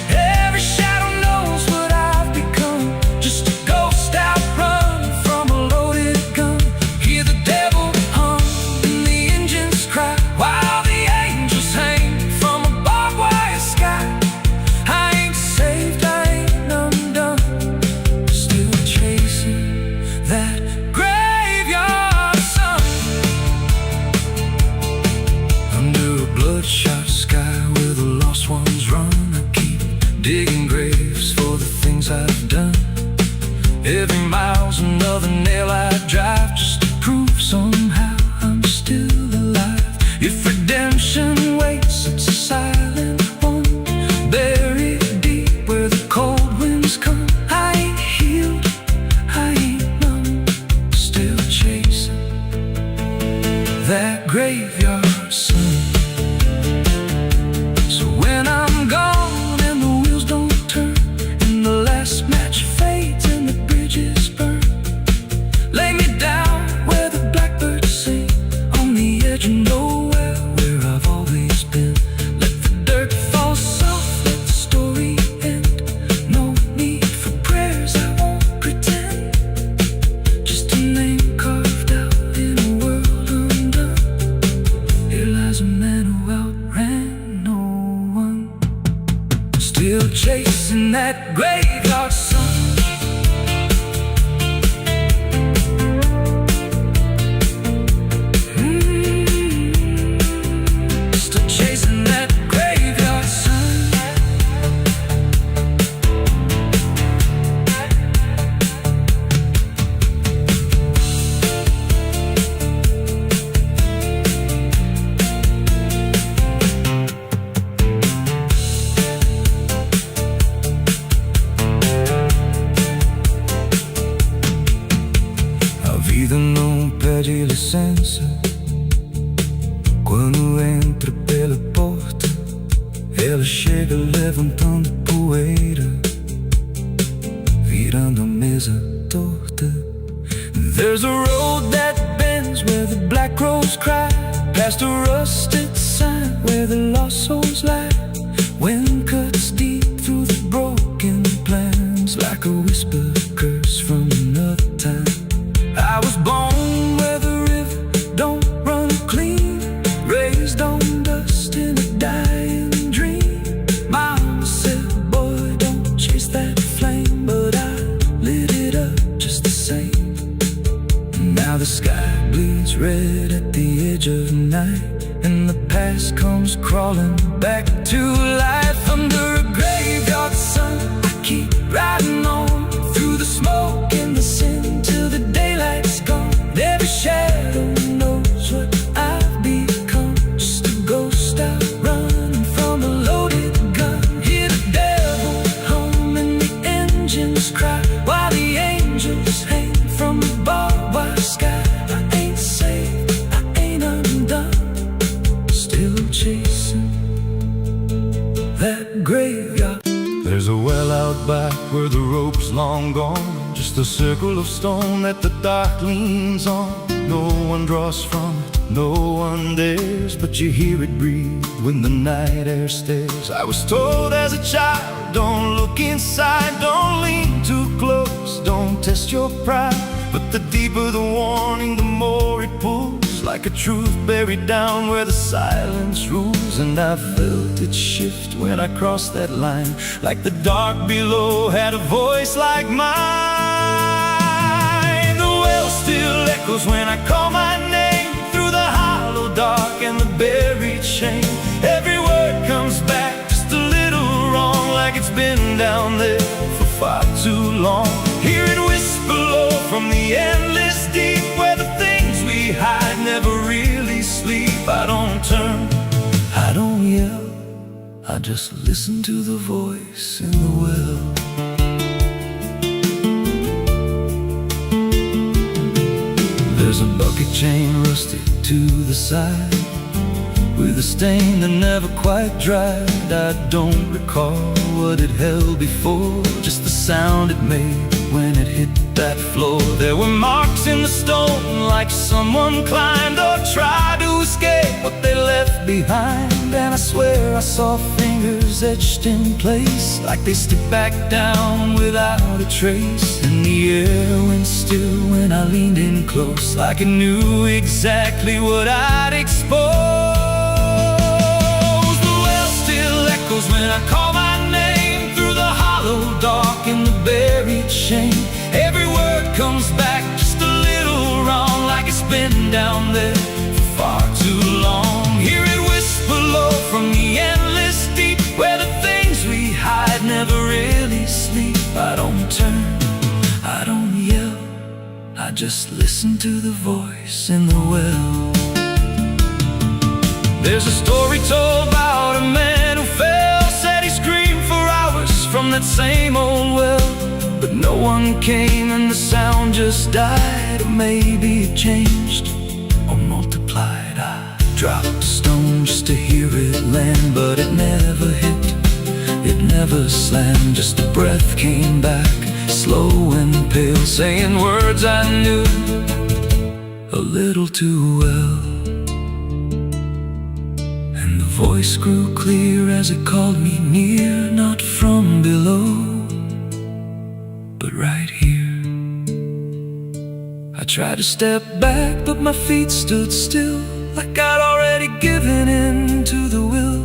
Every shadow knows what I've become, just a ghost out running from a loaded gun. Hear the devil hum and the engines cry, while the angels hang from a barbed wire sky. I ain't saved, I ain't undone, still chasing that graveyard sun. Under a bloodshot sky where the lost ones run, I keep digging graves for the things I've done. Every mile's another nail I drive, just to prove somehow I'm still alive. If redemption waits, it's a silent one, buried deep where the cold winds come. I ain't healed, I ain't numb, still chasing that graveyard sun. So when I'm gone and the wheels don't turn, and the last match fades and the bridges burn, lay me down where the blackbirds sing, on the edge of nowhere where I've always been. Let the dirt fall soft, let the story end. No need for prayers, I won't pretend, just a name carved out in a world undone. Here lies a man who outran no one, still chasing that graveyard sun. Quando entra pela porta, ela chega levantando poeira, virando a mesa torta. There's a road that bends where the black crows cry, past a rusted sign where the lost souls lie. Wind cuts deep through the broken plans, like a whispered curse from another time. I was born where the river don't run clean, raised on dust in a dying dream. Mama said, boy, don't chase that flame, but I lit it up just the same. Now the sky bleeds red at the edge of night, and the past comes crawling back to life. Under a graveyard sun, I keep riding on through the smoke and the sin till the daylight's gone. Every shadow knows what I've become, just a ghost out running from a loaded gun. Hear the devil hum and the engines cry, while the angels hang from the barbed wire sky. I ain't safe, I ain't undone, still chasing that graveyard. There's a well out back where the rope's long gone, just a circle of stone that the dark leans on. No one draws from it, no one dares, but you hear it breathe when the night air stares. I was told as a child, don't look inside, don't lean too close, don't test your pride. But the deeper the warning, the more it pulls, like a truth buried down where the silence rules. And I felt it shift when I crossed that line, like the dark below had a voice like mine. The well still echoes when I call my name, through the hollow dark and the buried shame. Every word comes back just a little wrong, like it's been down there for far too long. Hear it whisper low from the endless deep, where the things we hide never really sleep. I don't turn, I don't yell, I just listen to the voice in the well. There's a bucket chain rusted to the side, with a stain that never quite dried. I don't recall what it held before, just the sound it made when it hit that floor. There were marks in the stone, like someone climbed or tried to escape what they left behind. And I swear I saw fingers etched in place, like they slipped back down without a trace. And the air went still when I leaned in close, like it knew exactly what I'd expose. When I call my name, through the hollow dark and the buried shame. Every word comes back just a little wrong, like it's been down there for far too long. Hear it whisper low from the endless deep, where the things we hide never really sleep. I don't turn, I don't yell, I just listen to the voice in the well. There's a story told about a man who fell, said he screamed for hours from that same old well, but no one came and the sound just died. Or maybe it changed or multiplied. I dropped a stone just to hear it land, but it never hit, it never slammed. Just a breath came back, slow and pale, saying words I knew a little too well. The voice grew clear as it called me near, not from below, but right here. I tried to step back, but my feet stood still, like I'd already given in to the will.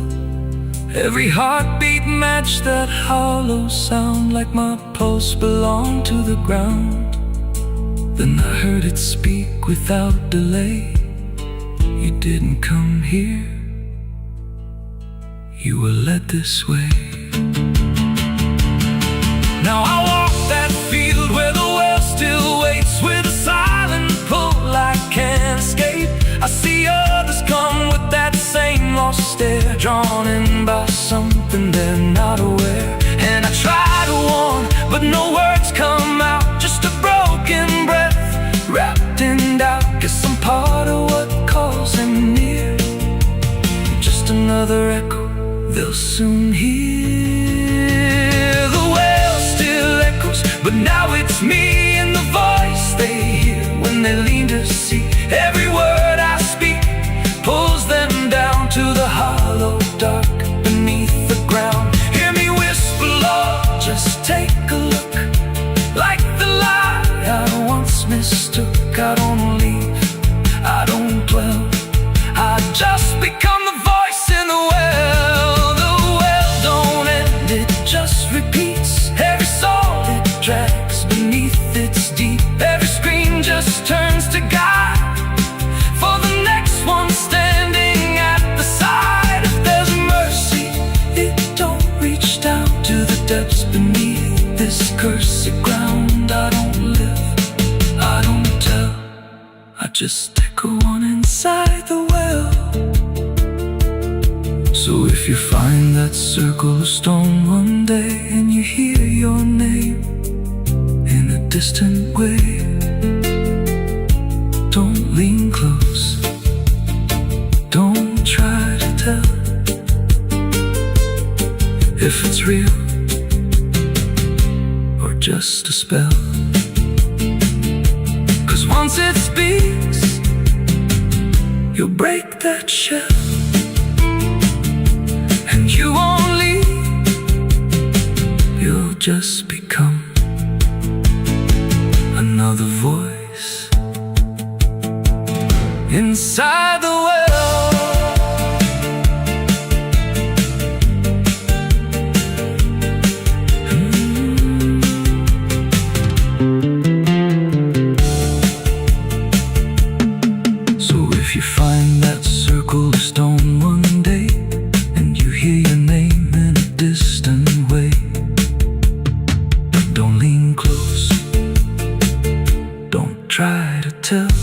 Every heartbeat matched that hollow sound, like my pulse belonged to the ground. Then I heard it speak without delay. You didn't come here, you were led this way. Now I walk that field where the well still waits, with a silent pull I can't escape. I see others come with that same lost stare, drawn in by something they're not aware. And I try to warn, but no words come out, just a broken breath wrapped in doubt. Guess I'm part of what calls him near. soon hear. The well still echoes, but now it's me and the voice they hear when they lean to see. Every word I speak pulls them down to the hollow dark beneath the ground. Hear me whisper, Lord, just take a look. Like the lie I once mistook. I don't leave, I don't dwell, I just become the voice in the well. The well don't end, it just repeats. Every soul it drags beneath its deep. Every scream just turns to guide for the next one standing at the side. If there's mercy, it don't reach down to the depths beneath this cursed ground. I don't live, I don't tell, I just echo on inside the well. So if you find that circle of stone one day and you hear your name in a distant way, don't lean close, don't try to tell if it's real or just a spell. 'Cause once it speaks, you'll break that shell, and you won't leave, you'll just become another voice inside the well. So if you find that circle of stone one day and you hear your name in a distant way, don't lean close, don't try to tell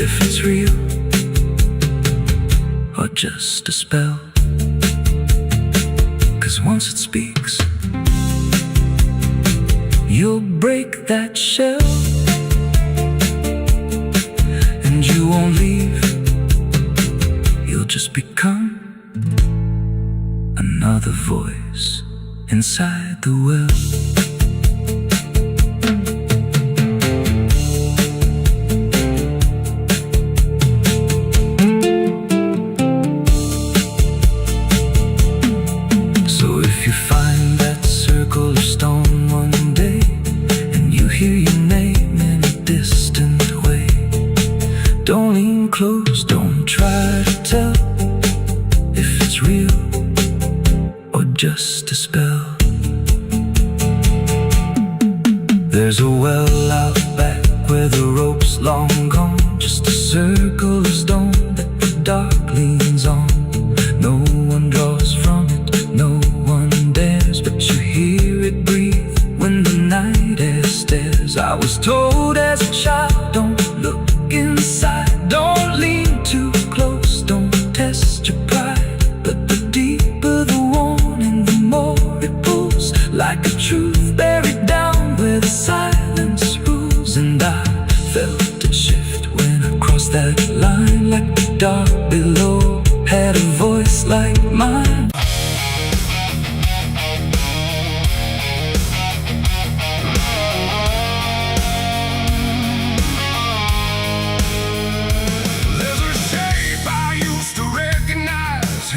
if it's real or just a spell. 'Cause once it speaks, you'll break that shell, and you won't leave, you'll just become another voice inside the well. Close, don't try to tell if it's real or just a spell. There's a well out back where the rope's long gone, just a circle of stone that the dark leans on. No one draws from it, no one dares, but you hear it breathe when the night air stares. I was told as a child, don't look inside, don't lean too close, don't test your pride. But the deeper the warning, the more it pulls, like a truth buried down where the silence rules. And I felt it shift when I crossed that line, like the dark below had a voice like mine.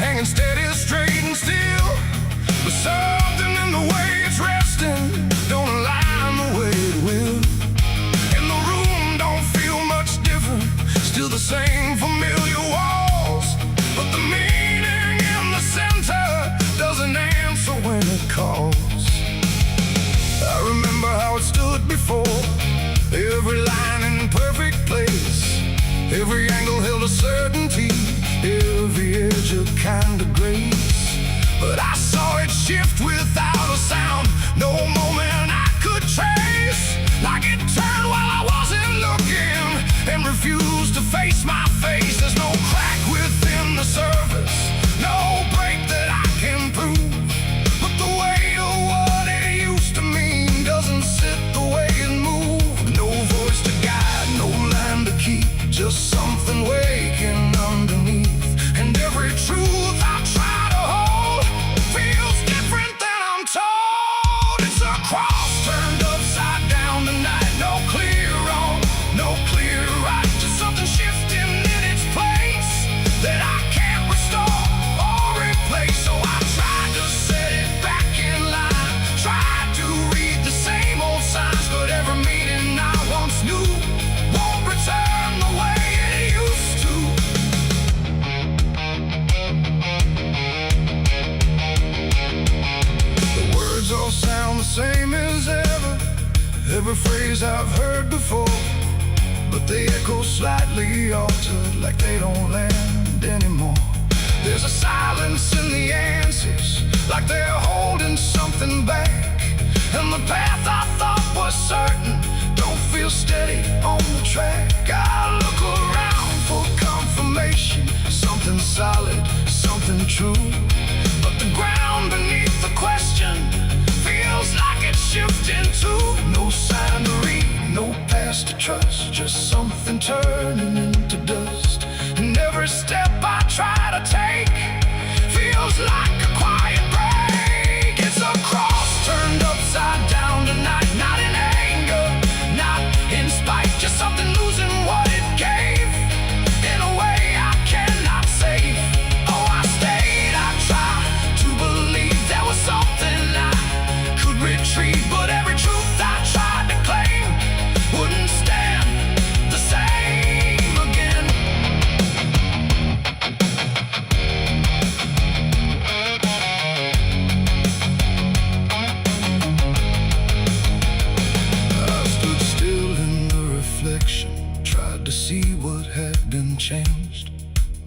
Hanging steady, straight and still, but something in the way it's resting don't align the way it will. And the room don't feel much different, still the same familiar walls, but the meaning in the center doesn't answer when it calls. I remember how it stood before, every line in perfect place, every angle held a certainty, every edge a kind of grace. But I saw it shift without a sound, no moment I could trace. Like it turned while I wasn't looking and refused to face my face. There's no crack within the surface, no break that I can prove, but the weight of what it used to mean doesn't sit the way it moved. No voice to guide, no line to keep, just something waking underneath. And every truth echo slightly altered, like they don't land anymore. There's a silence in the answers, like they're holding something back. And the path I thought was certain don't feel steady on the track. I look around for confirmation, something solid, something true. But the ground beneath the question feels like it's shifting too. No sign to read, no past to trust, just something turning into dust. And every step I try to take feels like a quiet break. It's a cross turned upside down tonight, not in anger, not in spite, just something losing what it gave in a way I cannot save. Oh, I stayed, I tried to believe there was something I could retrieve, but every truth I tried to claim wouldn't stand the same again. I stood still in the reflection, tried to see what had been changed,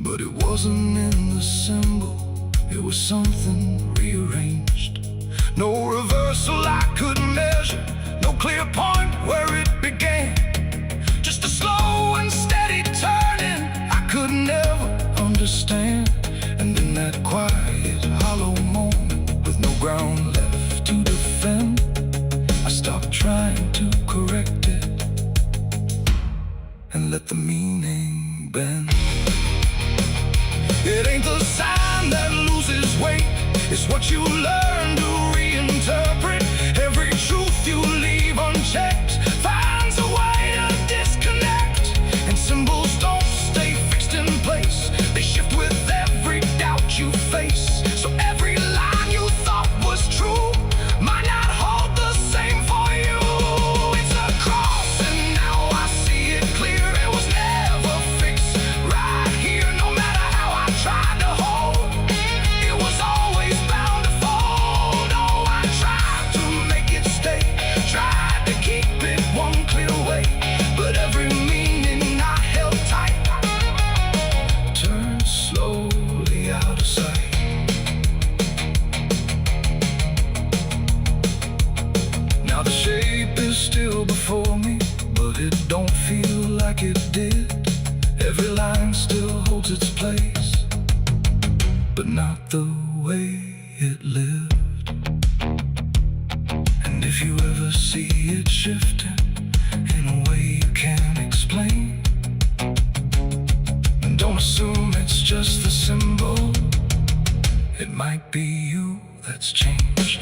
but it wasn't in the symbol, it was something rearranged. No reversal I could measure, no clear point where it began. Just a slow and steady turning I could never understand. And in that quiet, hollow moment, with no ground left to defend, I stopped trying to correct it and let the meaning bend. It ain't the sign that loses weight, it's what you learn to reinterpret. Every truth you leave unchecked finds a way to disconnect. And symbols don't stay fixed in place, they shift with every doubt you face. So every line you thought was true might not hold the same for you. It's a cross and now I see it clear. It was never fixed right here, no matter how I tried to hold. It was always bound to fold. Oh, I tried to make it stay, tried to keep it one clear way, but every meaning I held tight turned slowly out of sight. Now the shape is still before me, but it don't feel like it did. Every line still holds its place, but not the way it lived. And if you ever see it shifting in a way you can't explain, don't assume it's just the symbol, it might be you that's changed.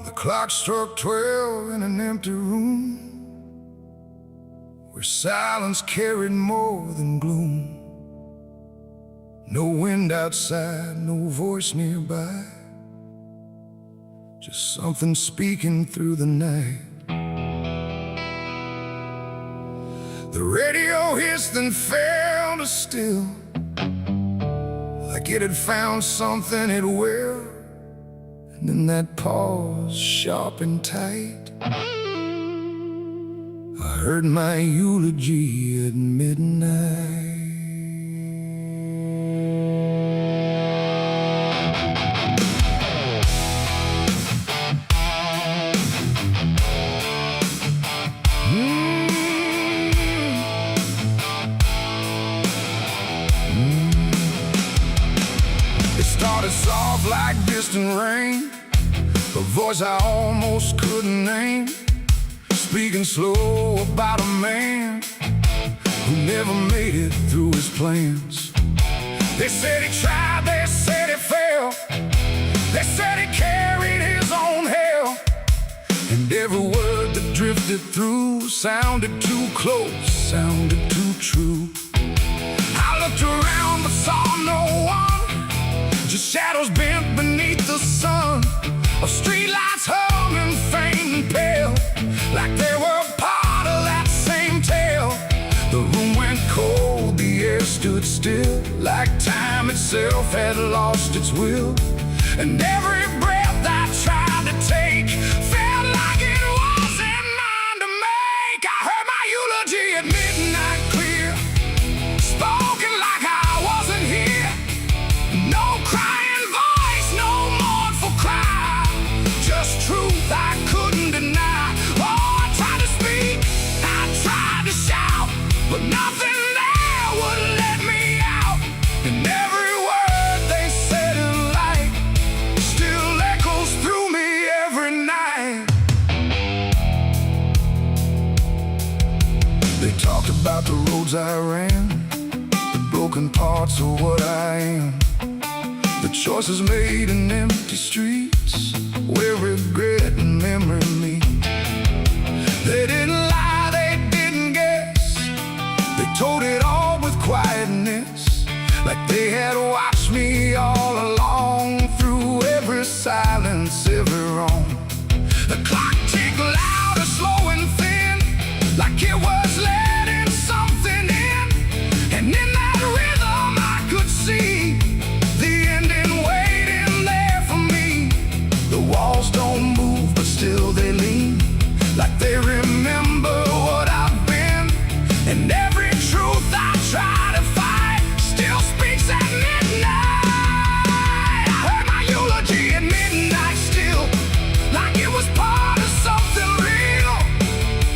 The clock struck 12 in an empty room, where silence carried more than gloom. No wind outside, no voice nearby, just something speaking through the night. The radio hissed and fell to still, like it had found something it will. And in that pause, sharp and tight, I heard my eulogy at midnight. It started soft like distant rain, a voice I almost couldn't name, speaking slow about a man who never made it through his plans. They said he tried, they said he failed, They said he carried his own hell, and every word that drifted through sounded too close, sounded too true. I looked around but saw no one, just shadows bent beneath the sun, of streetlights humming faint and pale, like they were part of that same tale. The room went cold, the air stood still, like time itself had lost its will. And every breath I tried to take felt like it wasn't mine to make. I heard my eulogy at midnight clear, spoken like I wasn't here. No crying voice, no mournful cry, just truth I couldn't deny. Oh, I tried to speak, I tried to shout, but nothing there would let me out. And every word they said in light still echoes through me every night. They talked about the roads I ran, the broken parts of what I am, the choices made in empty streets where regret and memory meet. They didn't lie, they didn't guess, they told it all with quietness, like they had watched me all along, through every silence, every wrong. The clock ticked louder, slow and thin, like it was letting something in. And in that rhythm I could see the ending waiting there for me. The walls don't move, but still they lean, like they remember what I've been. And every truth I try to fight still speaks at midnight. I heard my eulogy at midnight still, like it was part of something real.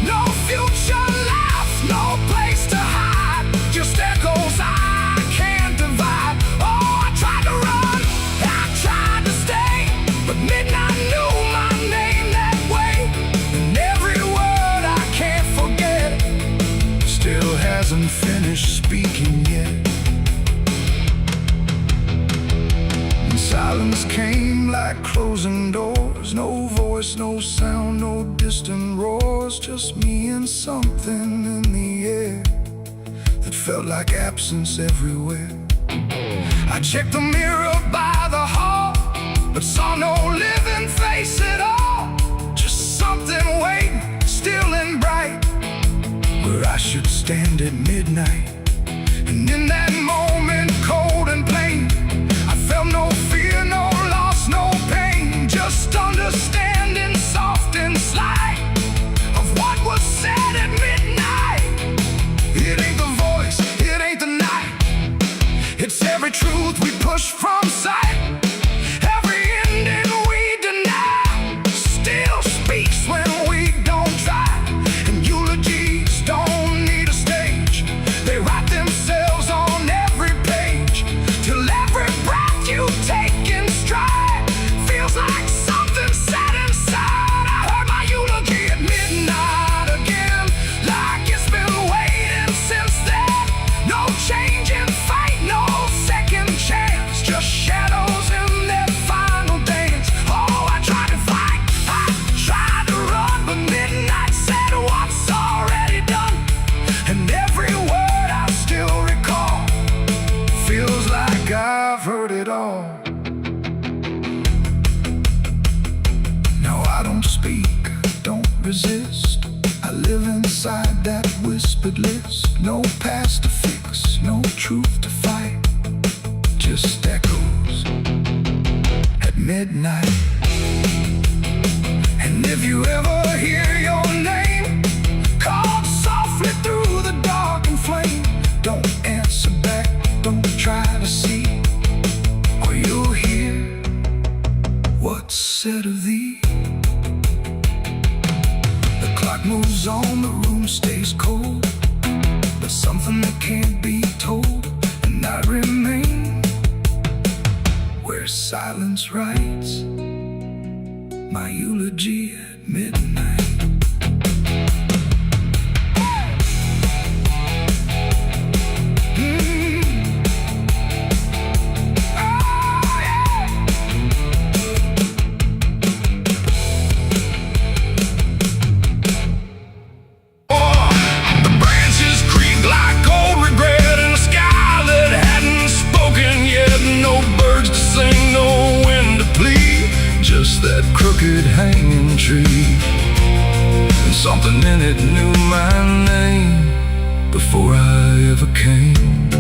No future left, no place to hide, just echoes I can't divide. Oh, I tried to run, I tried to stay, but midnight knew my name that way. And every word I can't forget still hasn't finished speaking yet. And silence came like closing doors, no voice, no sound, no distant roars, just me and something in the air that felt like absence everywhere. I checked the mirror by the hall, but saw no living face at all, just something waiting, still and bright, where I should stand at midnight. And in that moment, cold and plain, I felt no fear, no loss, no pain, just understanding, soft and slight, of what was said at midnight. It ain't the voice, it ain't the night, it's every truth we push from sight. Every ending we deny still speaks when we don't try. And eulogies don't need a stage, they write themselves on every page, till every breath you take in stride feels like something set inside. I heard my eulogy at midnight again, like it's been waiting since then. No change in fate, no second chance, just shadows in their final dance. Oh, I tried to fight, I tried to run, but midnight said what's already done. And every word I still recall feels like I've heard it all. No, I don't speak, don't resist, I live inside that whispered list. No past to fix, no truth to fight, just echoes at midnight. And if you ever hear your name called softly through the dark and flame, don't answer back, don't try to see, or you'll hear what's said of thee. The clock moves on, the room stays cold, but something that can't be told, and I remain where silence writes my eulogy at midnight. Oh, yeah. just that crooked hanging tree. And something in it knew my name before I ever came.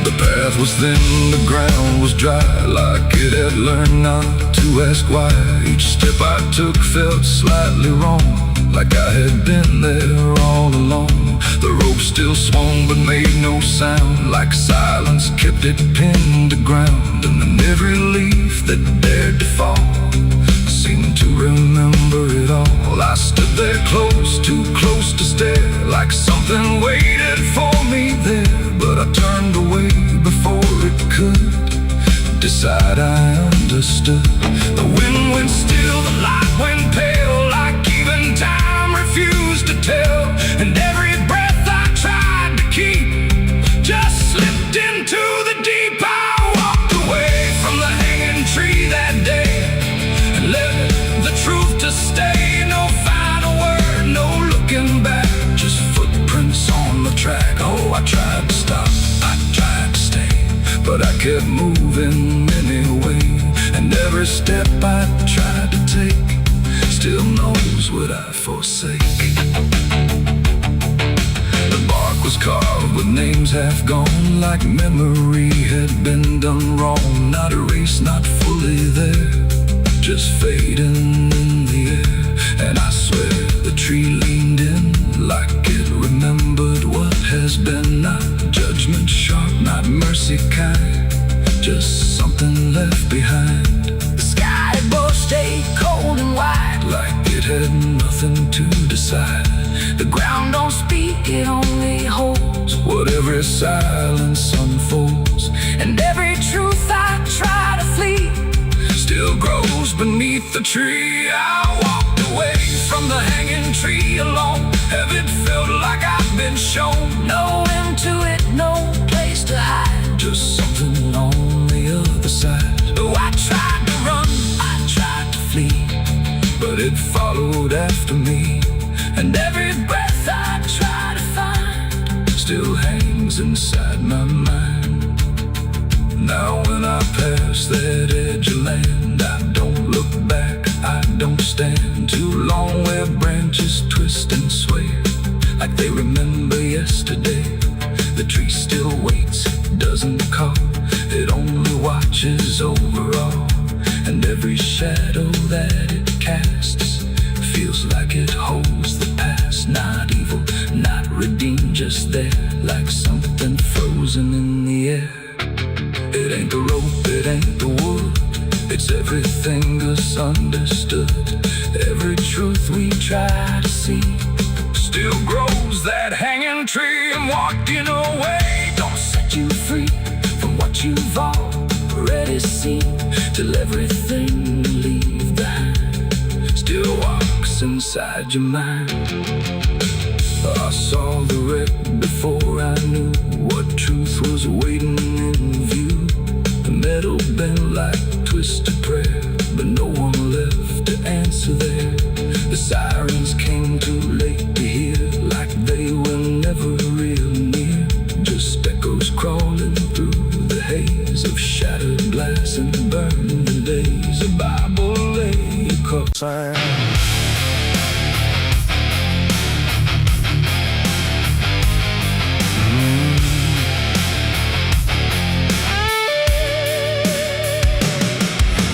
The path was thin, the ground was dry, like it had learned not to ask why. Each step I took felt slightly wrong, like I had been there all along. The rope still swung but made no sound, like silence kept it pinned to ground. And then every leaf that dared to fall seemed to remember it all. I stood there close, too close to stare, like something waited for me there. But I turned away before it could decide I understood. The wind went still, the light went pale, like even time refused to tell. And every breath I tried to keep just slipped into the deep. I walked away from the hanging tree that day and left the truth to stay. No final word, no looking back, just footprints on the track. Oh, I tried to stop, I tried to stay, but I kept moving anyway. And every step I tried to take still knows what I forsake. The bark was carved with names half gone, like memory had been done wrong. Not erased, not fully there, just fading in the air. And I swear the tree leaned in like it remembered what has been. Not judgment sharp, not mercy kind, just something left behind. The sky above stayed cold and white, like it had nothing to decide. The ground don't speak, it only holds what every silence unfolds. And every truth I try to flee still grows beneath the tree. I walked away from the hanging tree alone. Heaven felt like I've been shown. No end to it, no place to hide, just something on the other side. Oh, I tried to run, I tried to flee, but it followed after me. And every breath I try to find still hangs inside my mind. Now when I pass that edge of land, I don't look back, I don't stand too long where branches twist and sway, like they remember yesterday. The tree still waits, doesn't call, it only watches over all. And every shadow that it casts feels like it holds the past. Not evil, not redeemed, just there, like something frozen in the air. It ain't the rope, it ain't the wood, it's everything misunderstood. Every truth we try to see still grows that hanging tree. And walking away don't set you free from what you've already seen, till everything you leave behind still walks inside your mind. I saw the wreck before I knew what truth was waiting in view. The metal bent like twisted prayer, but no one left to answer there. The sirens came too late to hear, like they were never real near, just echoes crawling through the haze of shattered glass and burning days. A Bible lay across sand.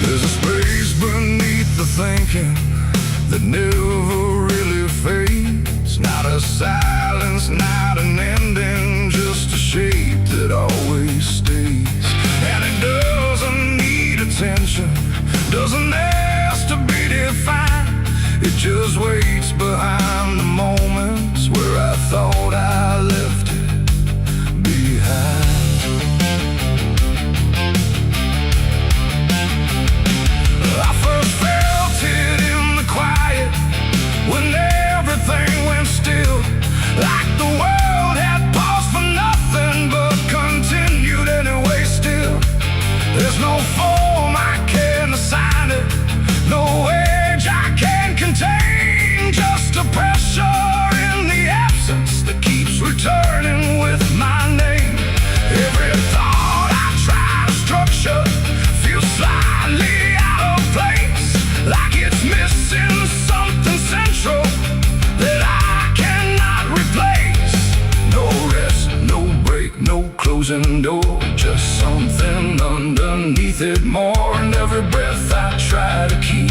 There's a space beneath the thinking that never really fades. Not a silence, not an ending, just a shape that always stays. And it doesn't need attention, doesn't ask to be defined. It just waits behind the moments where I thought I left it behind. I first felt it in the quiet, when everything went still, like the world had paused for nothing but continued anyway still. There's no form I can assign it, no age I can contain, just a pressure in the absence that keeps returning with my name. Every thought I try to structure it more, and every breath I try to keep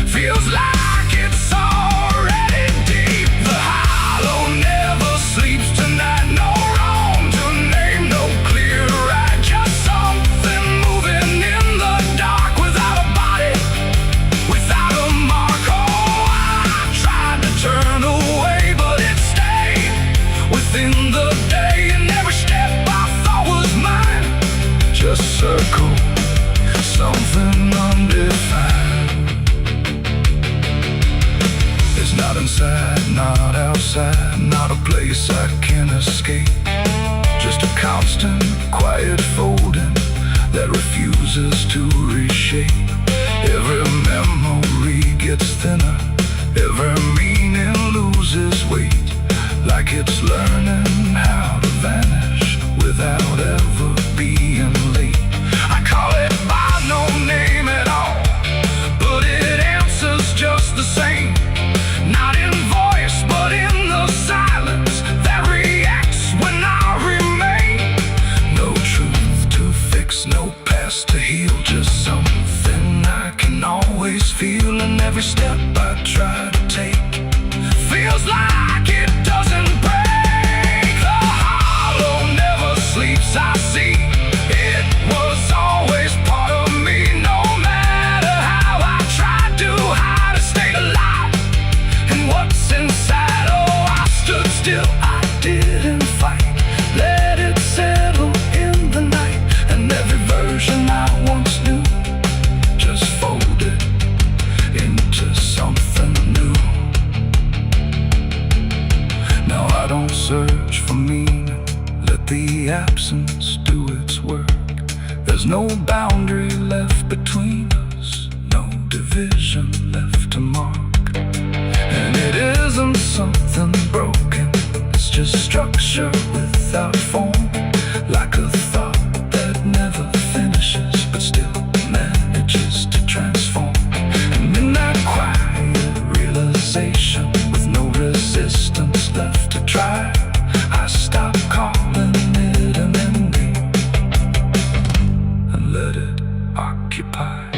feels like it's already deep. The hollow never sleeps tonight, no wrong to name, no clear right, just something moving in the dark without a body, without a mark. Oh, I tried to turn away, but it stayed within the day, and every step I thought was mine just circled something undefined. It's not inside, not outside, not a place I can escape. Just a constant, quiet folding that refuses to reshape. Every memory gets thinner, every meaning loses weight, like it's learning how to vanish without ever being late. I call it by no name at all, but it answers just the same. Not in voice, but in the silence that reacts when I remain. No truth to fix, no past to heal, just something I can always feel. And every step I try to take feels like it doesn't break. The hollow never sleeps, I see. It was always part of me, no matter how I tried to hide or stay alive. And what's inside, oh, I stood still, I didn't fight. Let it settle in the night, and every version I once knew just folded into something new. Now I don't search for meaning, let the absence do its work. There's no boundary left between us, no division left to mark. And it isn't something broken, it's just structure without form, like a thought that never finishes but still manages to transform. And in that quiet realization, with no resistance left to try, I stop calling it an ending and let it occupy.